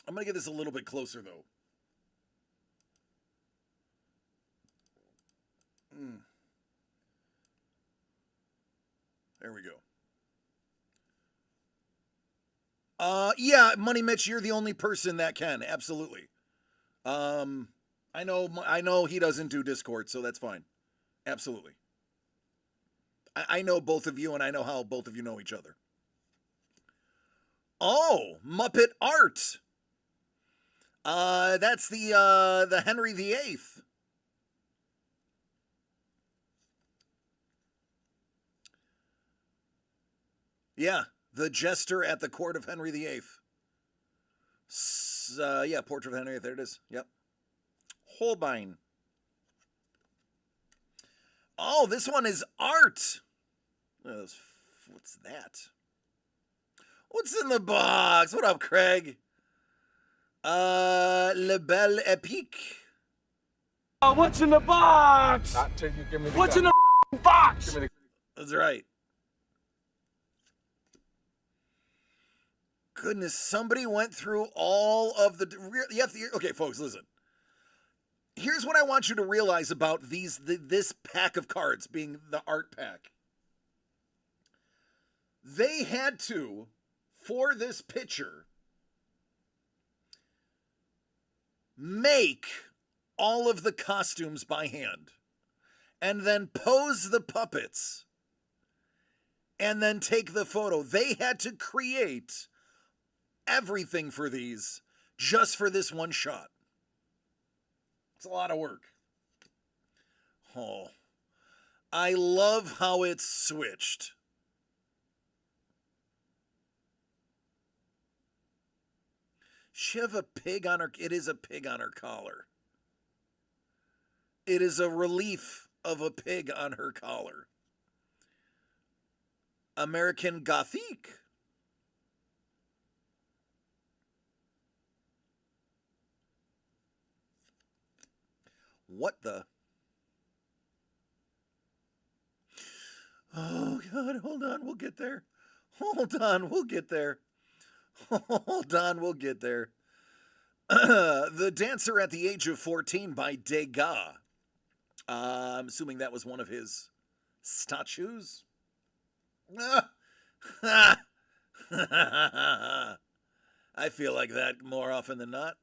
I'm going to get this a little bit closer, though. There we go. Yeah, Money Mitch, you're the only person that can. Absolutely. I know he doesn't do Discord, so that's fine. Absolutely. I know both of you, and I know how both of you know each other. Oh, Muppet Art. That's the Henry VIII. Yeah, the jester at the court of Henry VIII. Yeah, portrait of Henry VIII. There it is. Yep. Holbein. Oh, this one is art. What's that? What's in the box? What up, Craig? Le Belle Epique. Oh, what's in the box? Not till you give me the What's gun. in the box? Give me That's right. Goodness, somebody went through all of the. You have to, okay, folks, listen. Here's what I want you to realize about this pack of cards being the art pack. They had to, for this picture, make all of the costumes by hand and then pose the puppets and then take the photo. They had to create everything for these just for this one shot. It's a lot of work. Oh, I love how it's switched. She have a pig on her. It is a pig on her collar. It is a relief of a pig on her collar. American Gothic. What the? Oh, God, hold on, we'll get there. Hold on, we'll get there. Hold on, we'll get there. The Dancer at the Age of 14 by Degas. I'm assuming that was one of his statues. I feel like that more often than not.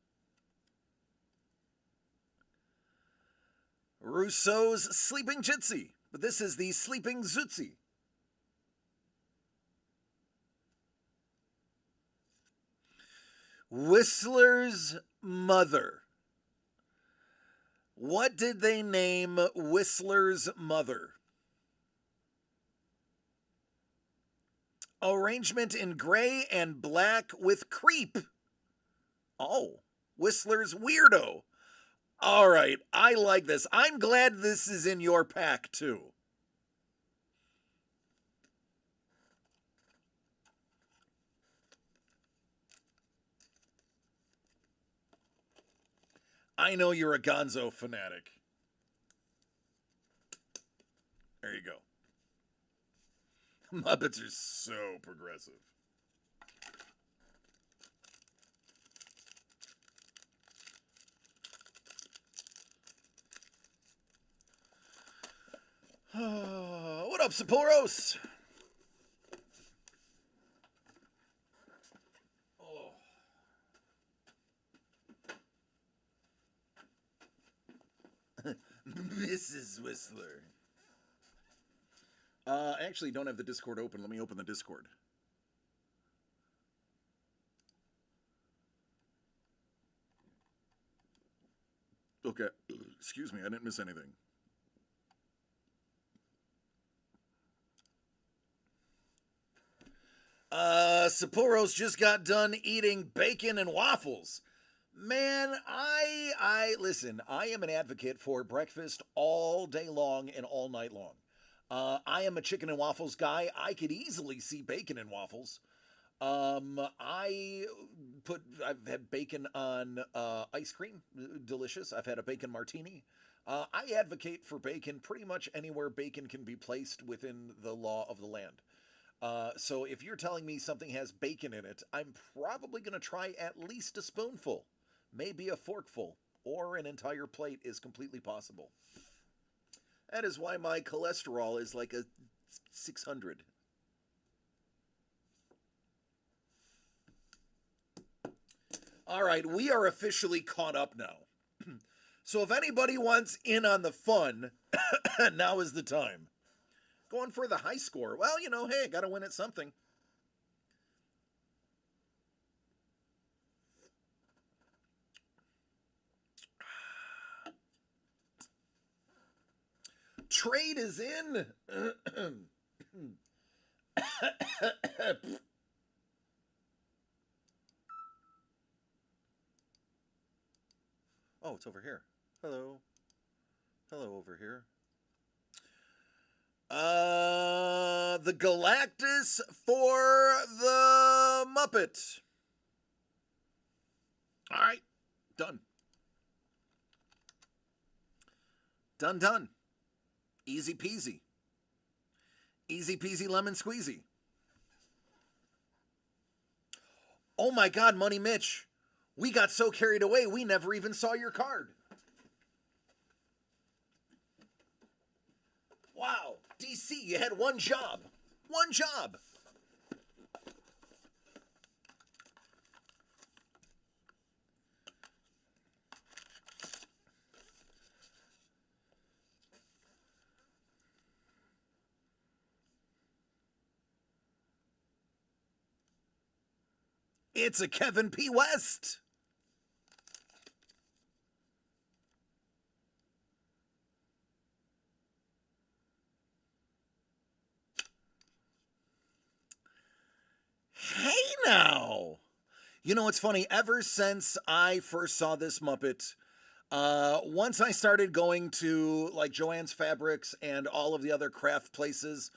Rousseau's Sleeping Gypsy, but this is the Sleeping Zootsie. Whistler's mother. What did they name Whistler's mother? Arrangement in gray and black with creep. Oh, Whistler's weirdo. All right, I like this. I'm glad this is in your pack, too. I know you're a Gonzo fanatic. There you go. Muppets are so progressive. What up, Sapporos? Oh. Mrs. Whistler. I actually don't have the Discord open. Let me open the Discord. Okay. Excuse me, I didn't miss anything. Saporo's just got done eating bacon and waffles. Man, listen, I am an advocate for breakfast all day long and all night long. I am a chicken and waffles guy. I could easily see bacon and waffles. I've had bacon on ice cream, delicious. I've had a bacon martini. I advocate for bacon pretty much anywhere bacon can be placed within the law of the land. So if you're telling me something has bacon in it, I'm probably going to try at least a spoonful, maybe a forkful, or an entire plate is completely possible. That is why my cholesterol is like a 600. All right, we are officially caught up now. So if anybody wants in on the fun, now is the time. Going for the high score. Well, you know, hey, got to win at something. Trade is in. Oh, it's over here. Hello. Hello over here. The Galactus for the Muppet. All right. Done. Done. Easy peasy. Easy peasy lemon squeezy. Oh my God, Money Mitch. We got so carried away, we never even saw your card. Wow, DC, you had one job. One job. It's a Kevin P. West. Hey now. You know, it's funny. Ever since I first saw this Muppet, once I started going to like Joann's Fabrics and all of the other craft places,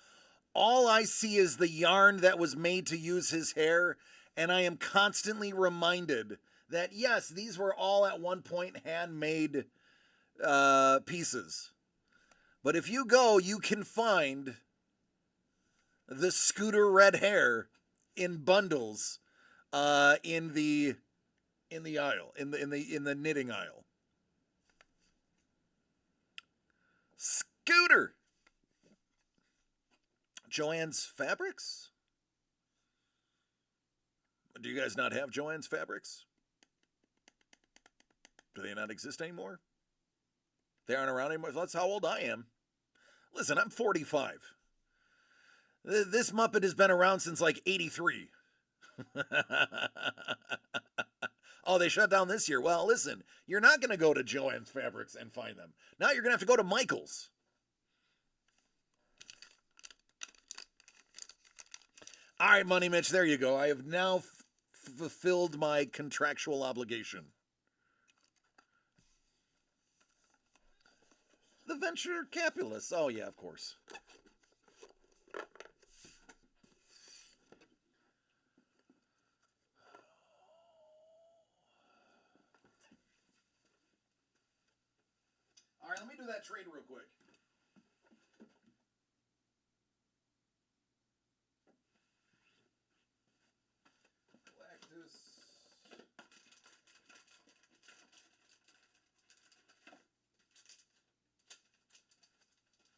all I see is the yarn that was made to use his hair. And I am constantly reminded that, yes, these were all at one point handmade pieces. But if you go, you can find the Scooter red hair in bundles in the aisle, in the knitting aisle. Scooter! Joann's Fabrics? Do you guys not have Joann's Fabrics? Do they not exist anymore? They aren't around anymore? That's how old I am. Listen, I'm 45. This Muppet has been around since like 83. Oh, they shut down this year. Well, listen, you're not going to go to Joann's Fabrics and find them. Now you're going to have to go to Michael's. All right, Money Mitch, there you go. I have now fulfilled my contractual obligation. The venture capitalists. Oh, yeah, of course. All right, let me do that trade real quick.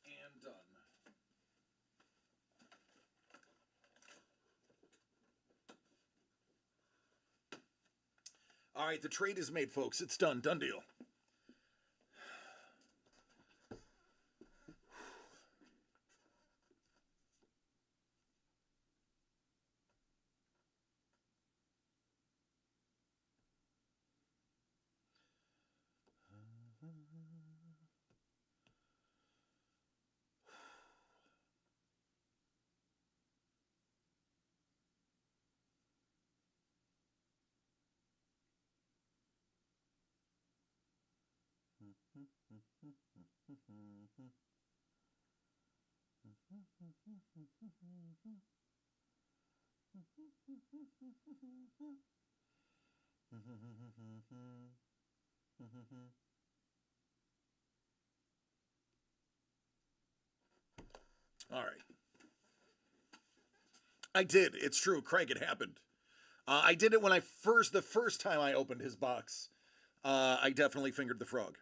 And done. All right, the trade is made, folks. It's done. Done deal. All right. I did. It's true. Craig, it happened. I did it when the first time I opened his box. I definitely fingered the frog.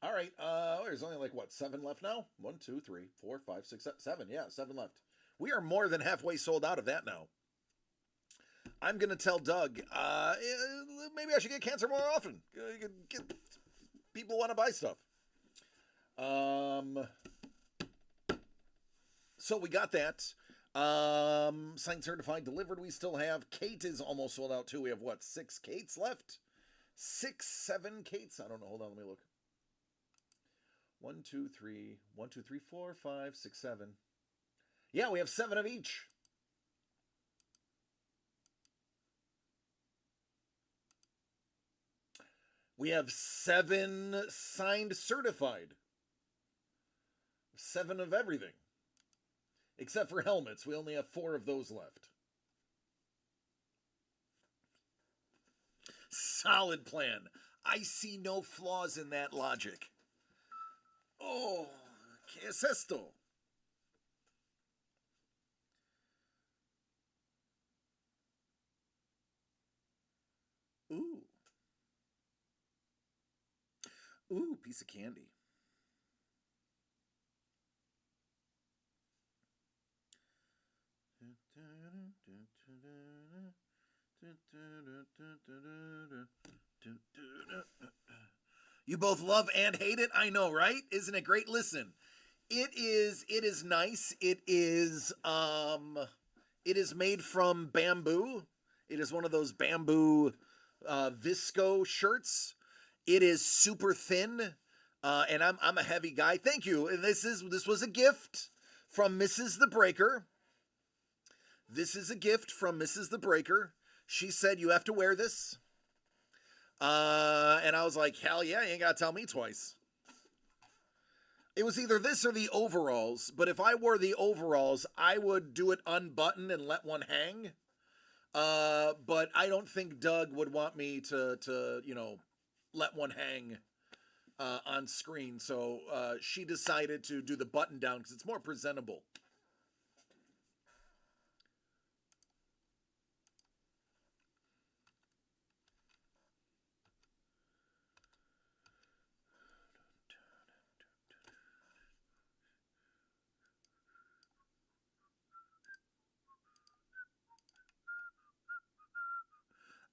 All right. There's only like, what, 7 left now? 1, 2, 3, 4, 5, 6, 7. Yeah, 7 left. We are more than halfway sold out of that now. I'm going to tell Doug, maybe I should get cancer more often. People want to buy stuff. So we got that. Signed, certified, delivered. We still have. Kate is almost sold out too. We have what, 6 Kates left? 6, 7 Kates? I don't know. Hold on, let me look. 1, 2, 3, 1, 2, 3, 4, 5, 6, 7. Yeah, we have 7 of each. We have 7 signed, certified. 7 of everything. Except for helmets. We only have 4 of those left. Solid plan. I see no flaws in that logic. Oh, ¿qué es esto? Ooh. Ooh, piece of candy. You both love and hate it? I know, right? Isn't it great? Listen, it is nice. It is made from bamboo. It is one of those bamboo visco shirts. It is super thin. And I'm a heavy guy. Thank you. And this was a gift from Mrs. the Breaker. This is a gift from Mrs. the Breaker. She said, you have to wear this. And I was like, hell yeah, you ain't got to tell me twice. It was either this or the overalls, but if I wore the overalls, I would do it unbuttoned and let one hang. But I don't think Doug would want me to let one hang on screen. So she decided to do the button down because it's more presentable.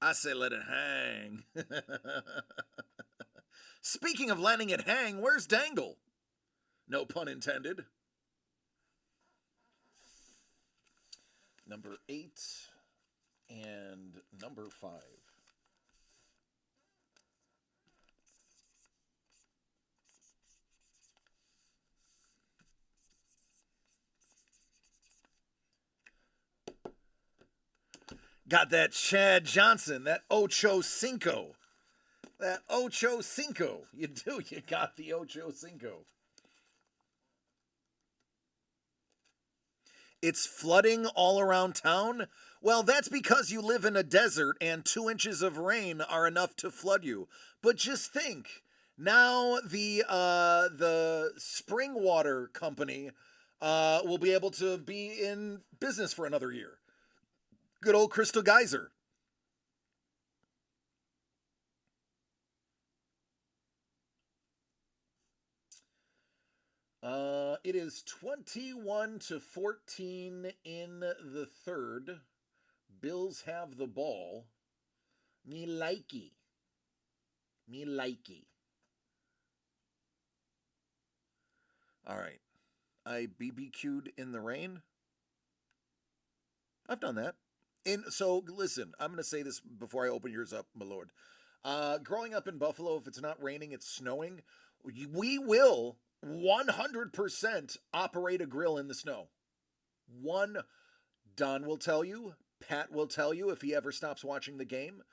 I say let it hang. Speaking of letting it hang, where's Dangle? No pun intended. Number 8 and number 5. Got that Chad Johnson, that Ocho Cinco. That Ocho Cinco. You do, you got the Ocho Cinco. It's flooding all around town? Well, that's because you live in a desert and 2 inches of rain are enough to flood you. But just think, now the spring water company will be able to be in business for another year. Good old Crystal Geyser. It is 21-14 in the third. Bills have the ball. Me likey. All right. I BBQ'd in the rain. I've done that. So listen, I'm going to say this before I open yours up, my lord. Growing up in Buffalo, if it's not raining, it's snowing. We will 100% operate a grill in the snow. Don will tell you. Pat will tell you if he ever stops watching the game.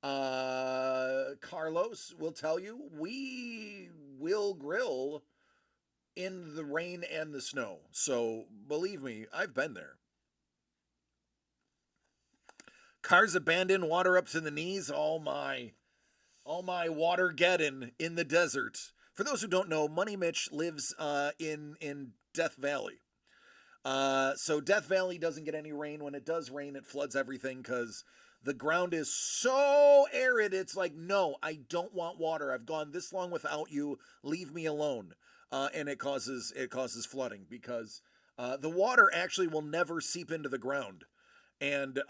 Carlos will tell you. We will grill in the rain and the snow. So believe me, I've been there. Cars abandoned, water up to the knees. All my water getting in the desert. For those who don't know, Money Mitch lives in Death Valley. So Death Valley doesn't get any rain. When it does rain, it floods everything because the ground is so arid. It's like, no, I don't want water. I've gone this long without you. Leave me alone. And it causes flooding because the water actually will never seep into the ground. And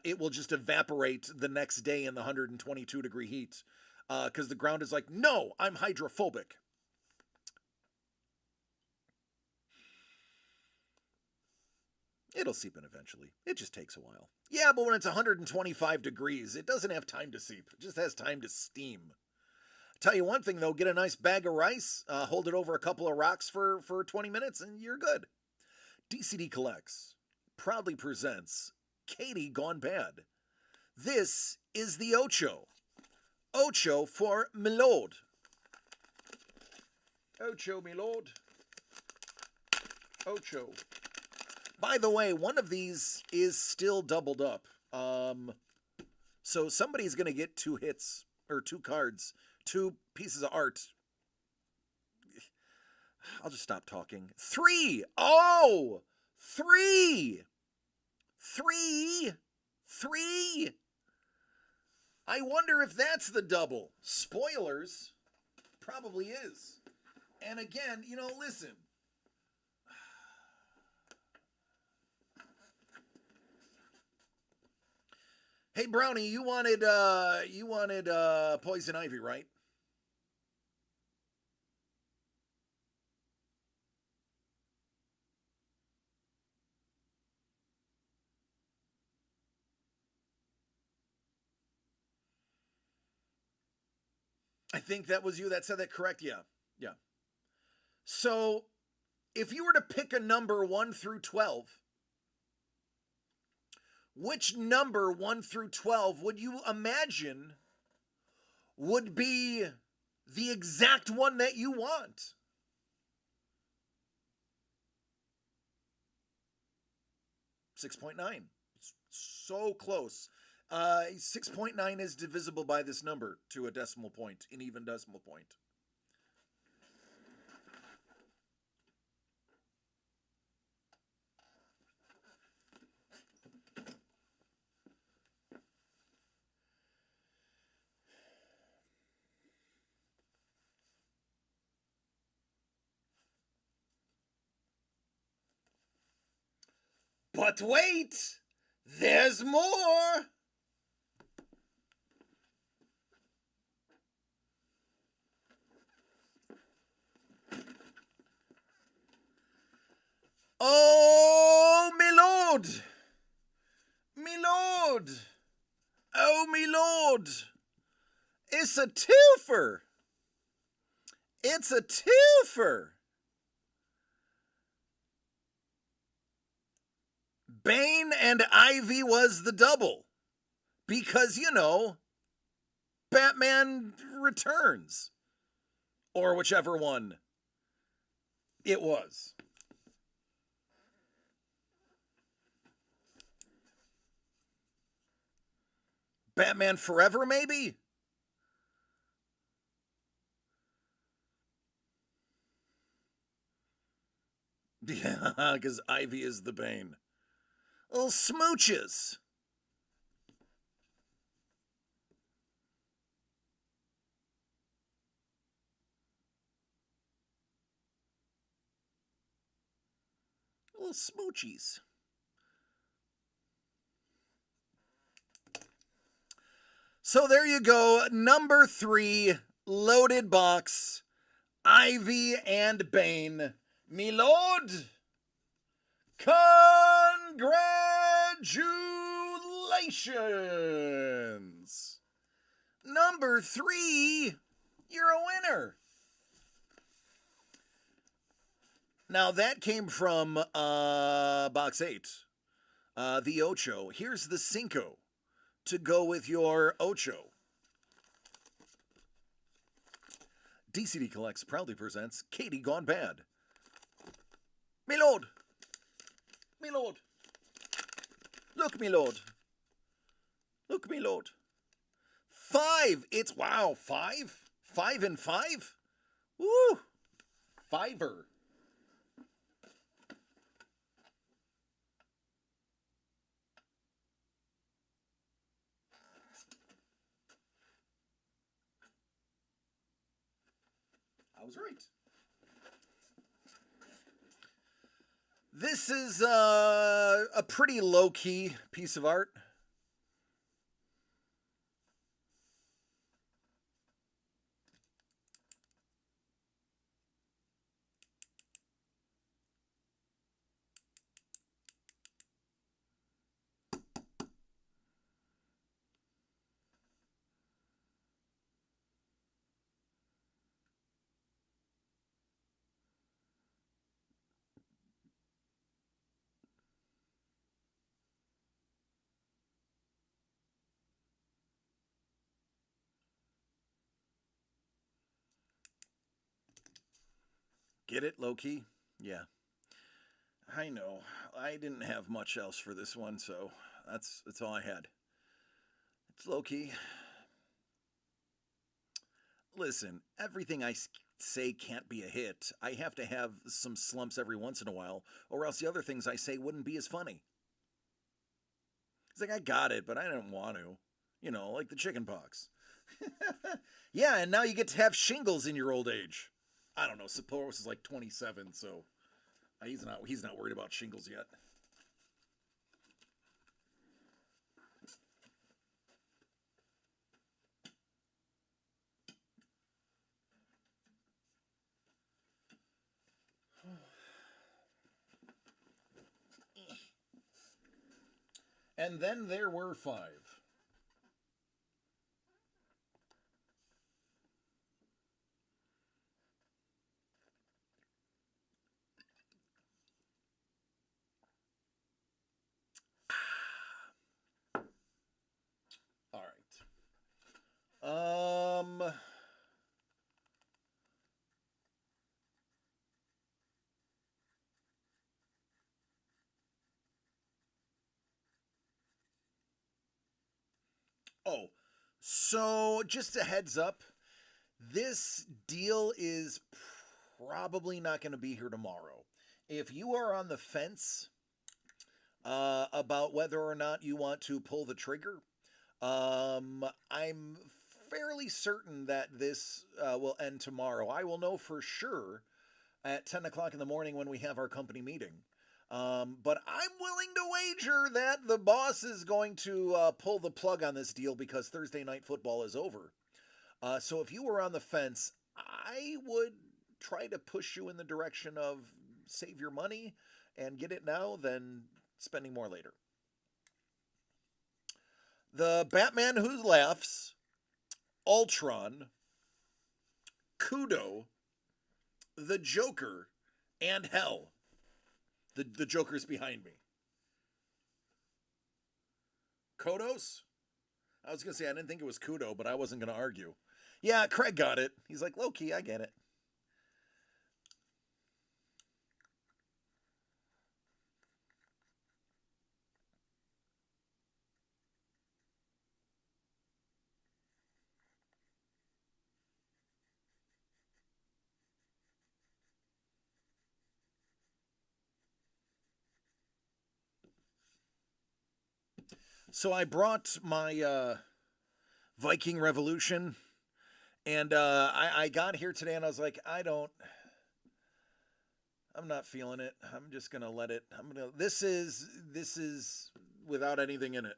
it will just evaporate the next day in the 122 degree heat because the ground is like, no, I'm hydrophobic. It'll seep in eventually. It just takes a while. Yeah, but when it's 125 degrees, it doesn't have time to seep. It just has time to steam. Tell you one thing, though, get a nice bag of rice, hold it over a couple of rocks for 20 minutes, and you're good. DCD Collects proudly presents Katie Gone Bad. This is the Ocho. Ocho for Milord. Ocho, Milord. Ocho. By the way, one of these is still doubled up. So somebody's going to get 2 hits, or 2 cards, 2 pieces of art. I'll just stop talking. 3! Oh! 3! 3! 3! I wonder if that's the double. Spoilers. Probably is. And again, listen. Hey Brownie, you wanted Poison Ivy, right? I think that was you that said that, correct? Yeah. So, if you were to pick a number 1 through 12, which number 1 through 12 would you imagine would be the exact one that you want? $6.9. It's so close. 6.9 is divisible by this number to a decimal point, an even decimal point. But wait, there's more. Oh, my lord. Me lord. Oh, me lord. It's a twofer. It's a twofer. Bane and Ivy was the double. Because, Batman Returns. Or whichever one it was. Batman Forever, maybe? Yeah, because Ivy is the Bane. Little smooches. Little smoochies. So there you go. Number 3, loaded box. Ivy and Bane. Me lord, congratulations! Number 3, you're a winner. Now that came from box 8, the Ocho. Here's the Cinco to go with your Ocho. DCD Collects proudly presents Katie Gone Bad. Me lord. Me lord. Look, me lord. Look, me lord. 5. It's, wow, 5? 5 and 5? Woo! Fiver. I was right. This is a pretty low-key piece of art. Get it, low-key? Yeah. I know. I didn't have much else for this one, so that's all I had. It's low-key. Listen, everything I say can't be a hit. I have to have some slumps every once in a while, or else the other things I say wouldn't be as funny. It's like, I got it, but I didn't want to. You know, like the chicken pox. Yeah, and now you get to have shingles in your old age. I don't know, Sapporo is like 27, so he's not worried about shingles yet. And then there were 5. All right. Oh, so just a heads up, this deal is probably not going to be here tomorrow. If you are on the fence about whether or not you want to pull the trigger, I'm fairly certain that this will end tomorrow. I will know for sure at 10 o'clock in the morning when we have our company meeting. But I'm willing to wager that the boss is going to pull the plug on this deal because Thursday Night Football is over. So if you were on the fence, I would try to push you in the direction of save your money and get it now than spending more later. The Batman Who Laughs, Ultron, Kudo, the Joker, and Hell. The Joker's behind me. Kodos? I was going to say I didn't think it was Kudo, but I wasn't going to argue. Yeah, Craig got it. He's like, low-key, I get it. So I brought my Viking Revolution, and I got here today, and I was like, I'm not feeling it. I'm just gonna let it. This is without anything in it.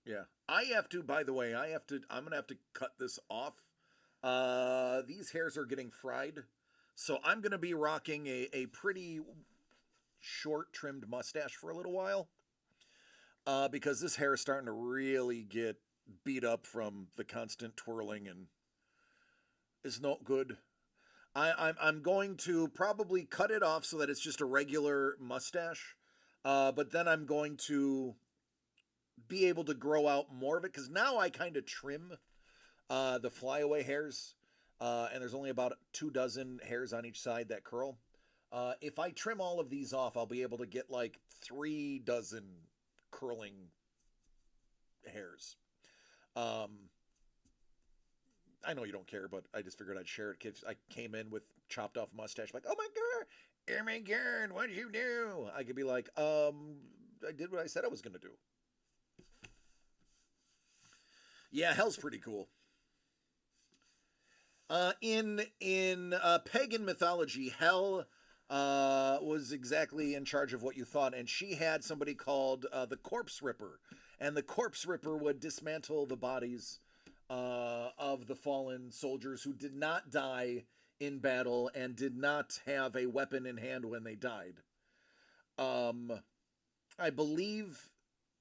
Yeah, I have to. By the way, I'm gonna have to cut this off. These hairs are getting fried, So I'm going to be rocking a pretty short trimmed mustache for a little while. Because this hair is starting to really get beat up from the constant twirling and is not good. I'm going to probably cut it off so that it's just a regular mustache. But then I'm going to be able to grow out more of it, because now I kind of trim the flyaway hairs. And there's only about 24 hairs on each side that curl. If I trim all of these off, I'll be able to get like 36 curling hairs. I know you don't care, but I just figured I'd share it. Kids, I came in with chopped off mustache, like, oh my god, what'd you do? I could be like, I did what I said I was gonna do. Yeah, hell's pretty cool. In pagan mythology, Hel was exactly in charge of what you thought, and she had somebody called the Corpse Ripper, and the Corpse Ripper would dismantle the bodies of the fallen soldiers who did not die in battle and did not have a weapon in hand when they died. I believe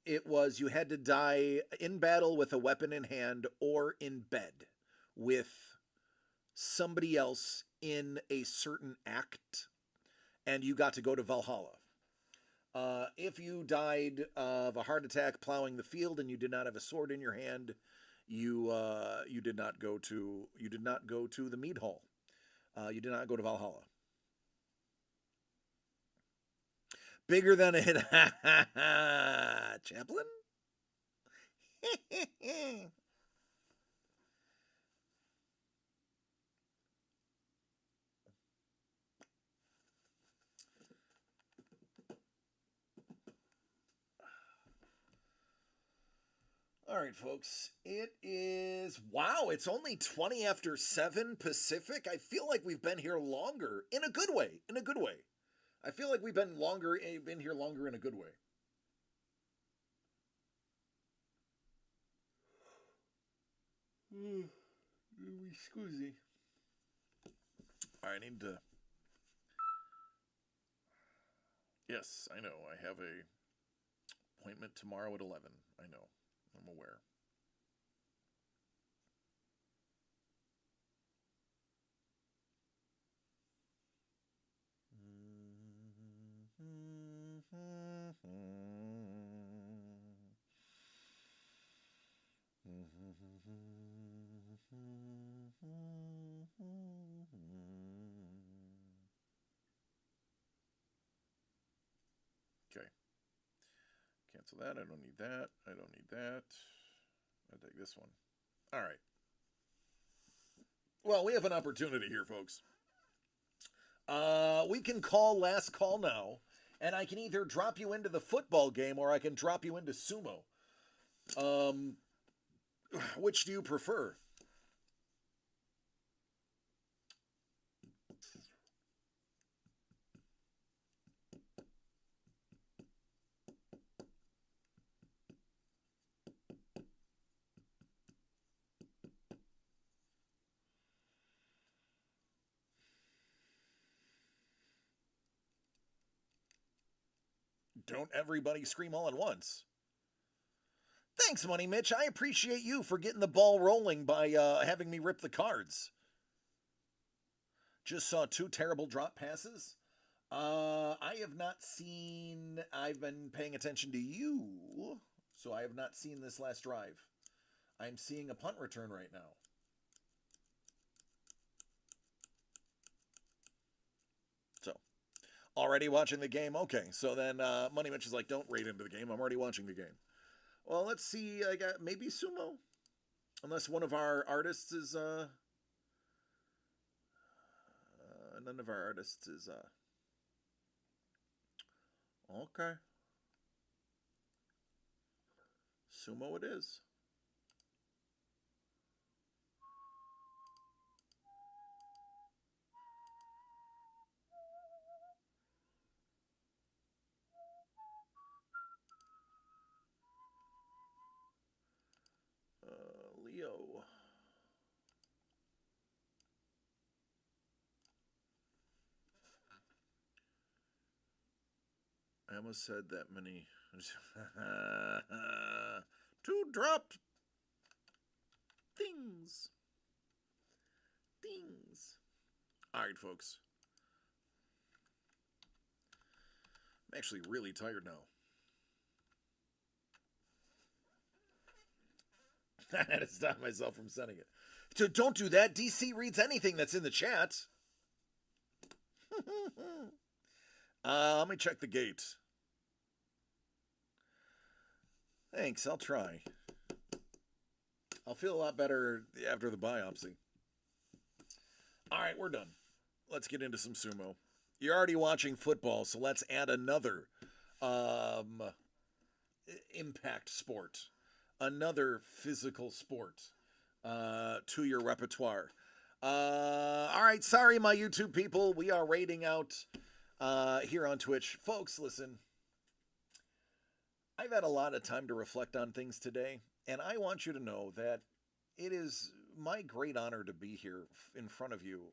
it was you had to die in battle with a weapon in hand or in bed with somebody else in a certain act, and you got to go to Valhalla. If you died of a heart attack plowing the field and you did not have a sword in your hand, you did not go to the mead hall. You did not go to Valhalla. Bigger than a hit. Chaplain? All right, folks. It is, wow, it's only 20 after 7 Pacific. I feel like we've been here longer in a good way. In a good way. I feel like we've been here longer in a good way. Scusi. All right, I need to. Yes, I know. I have a appointment tomorrow at 11. I know. I'm aware. Okay. Cancel that. I don't need that. I don't need that. I'll take this one. All right. Well, we have an opportunity here, folks. We can call last call now, and I can either drop you into the football game or I can drop you into sumo. Which do you prefer? Don't everybody scream all at once. Thanks, Money Mitch. I appreciate you for getting the ball rolling by having me rip the cards. Just saw 2 terrible drop passes. I have not seen... I've been paying attention to you, so I have not seen this last drive. I'm seeing a punt return right now. Already watching the game? Okay, so then Money Mitch is like, don't raid into the game. I'm already watching the game. Well, let's see. I got maybe sumo. Unless one of our artists is... none of our artists is... Okay. Sumo it is. Leo. I almost said that many. Two dropped things. Things. All right, folks. I'm actually really tired now. I had to stop myself from sending it. So don't do that. DC reads anything that's in the chat. Let me check the gate. Thanks, I'll try. I'll feel a lot better after the biopsy. All right, we're done. Let's get into some sumo. You're already watching football, so let's add another impact sport, another physical sport to your repertoire. All right, sorry, my YouTube people. We are raiding out here on Twitch. Folks, listen. I've had a lot of time to reflect on things today, and I want you to know that it is my great honor to be here in front of you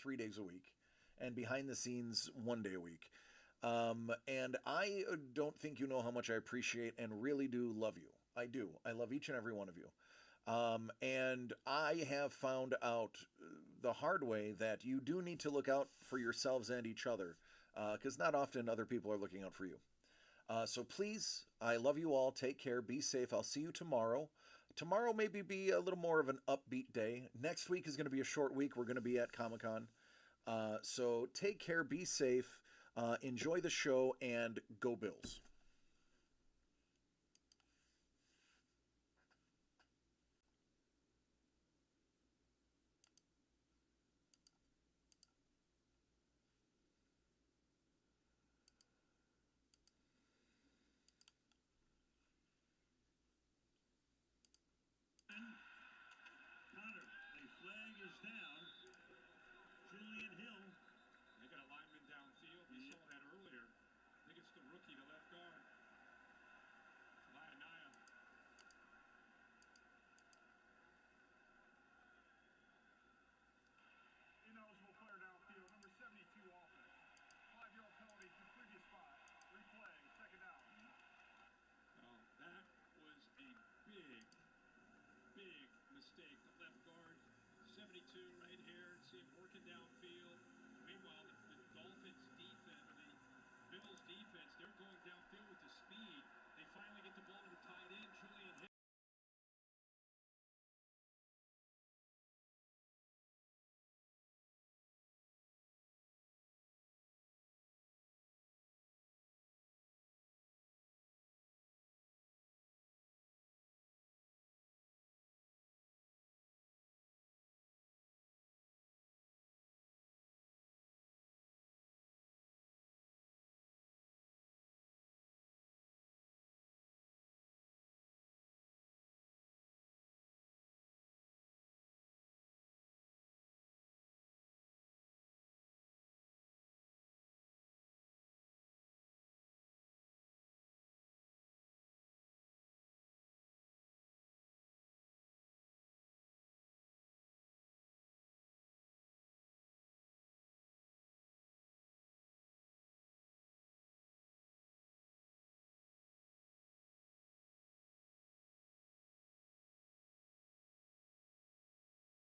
3 days a week and behind the scenes 1 day a week. And I don't think you know how much I appreciate and really do love you. I do. I love each and every one of you. And I have found out the hard way that you do need to look out for yourselves and each other, because not often other people are looking out for you. So please, I love you all. Take care. Be safe. I'll see you tomorrow. Tomorrow maybe be a little more of an upbeat day. Next week is going to be a short week. We're going to be at Comic-Con. So take care. Be safe. Enjoy the show and go Bills.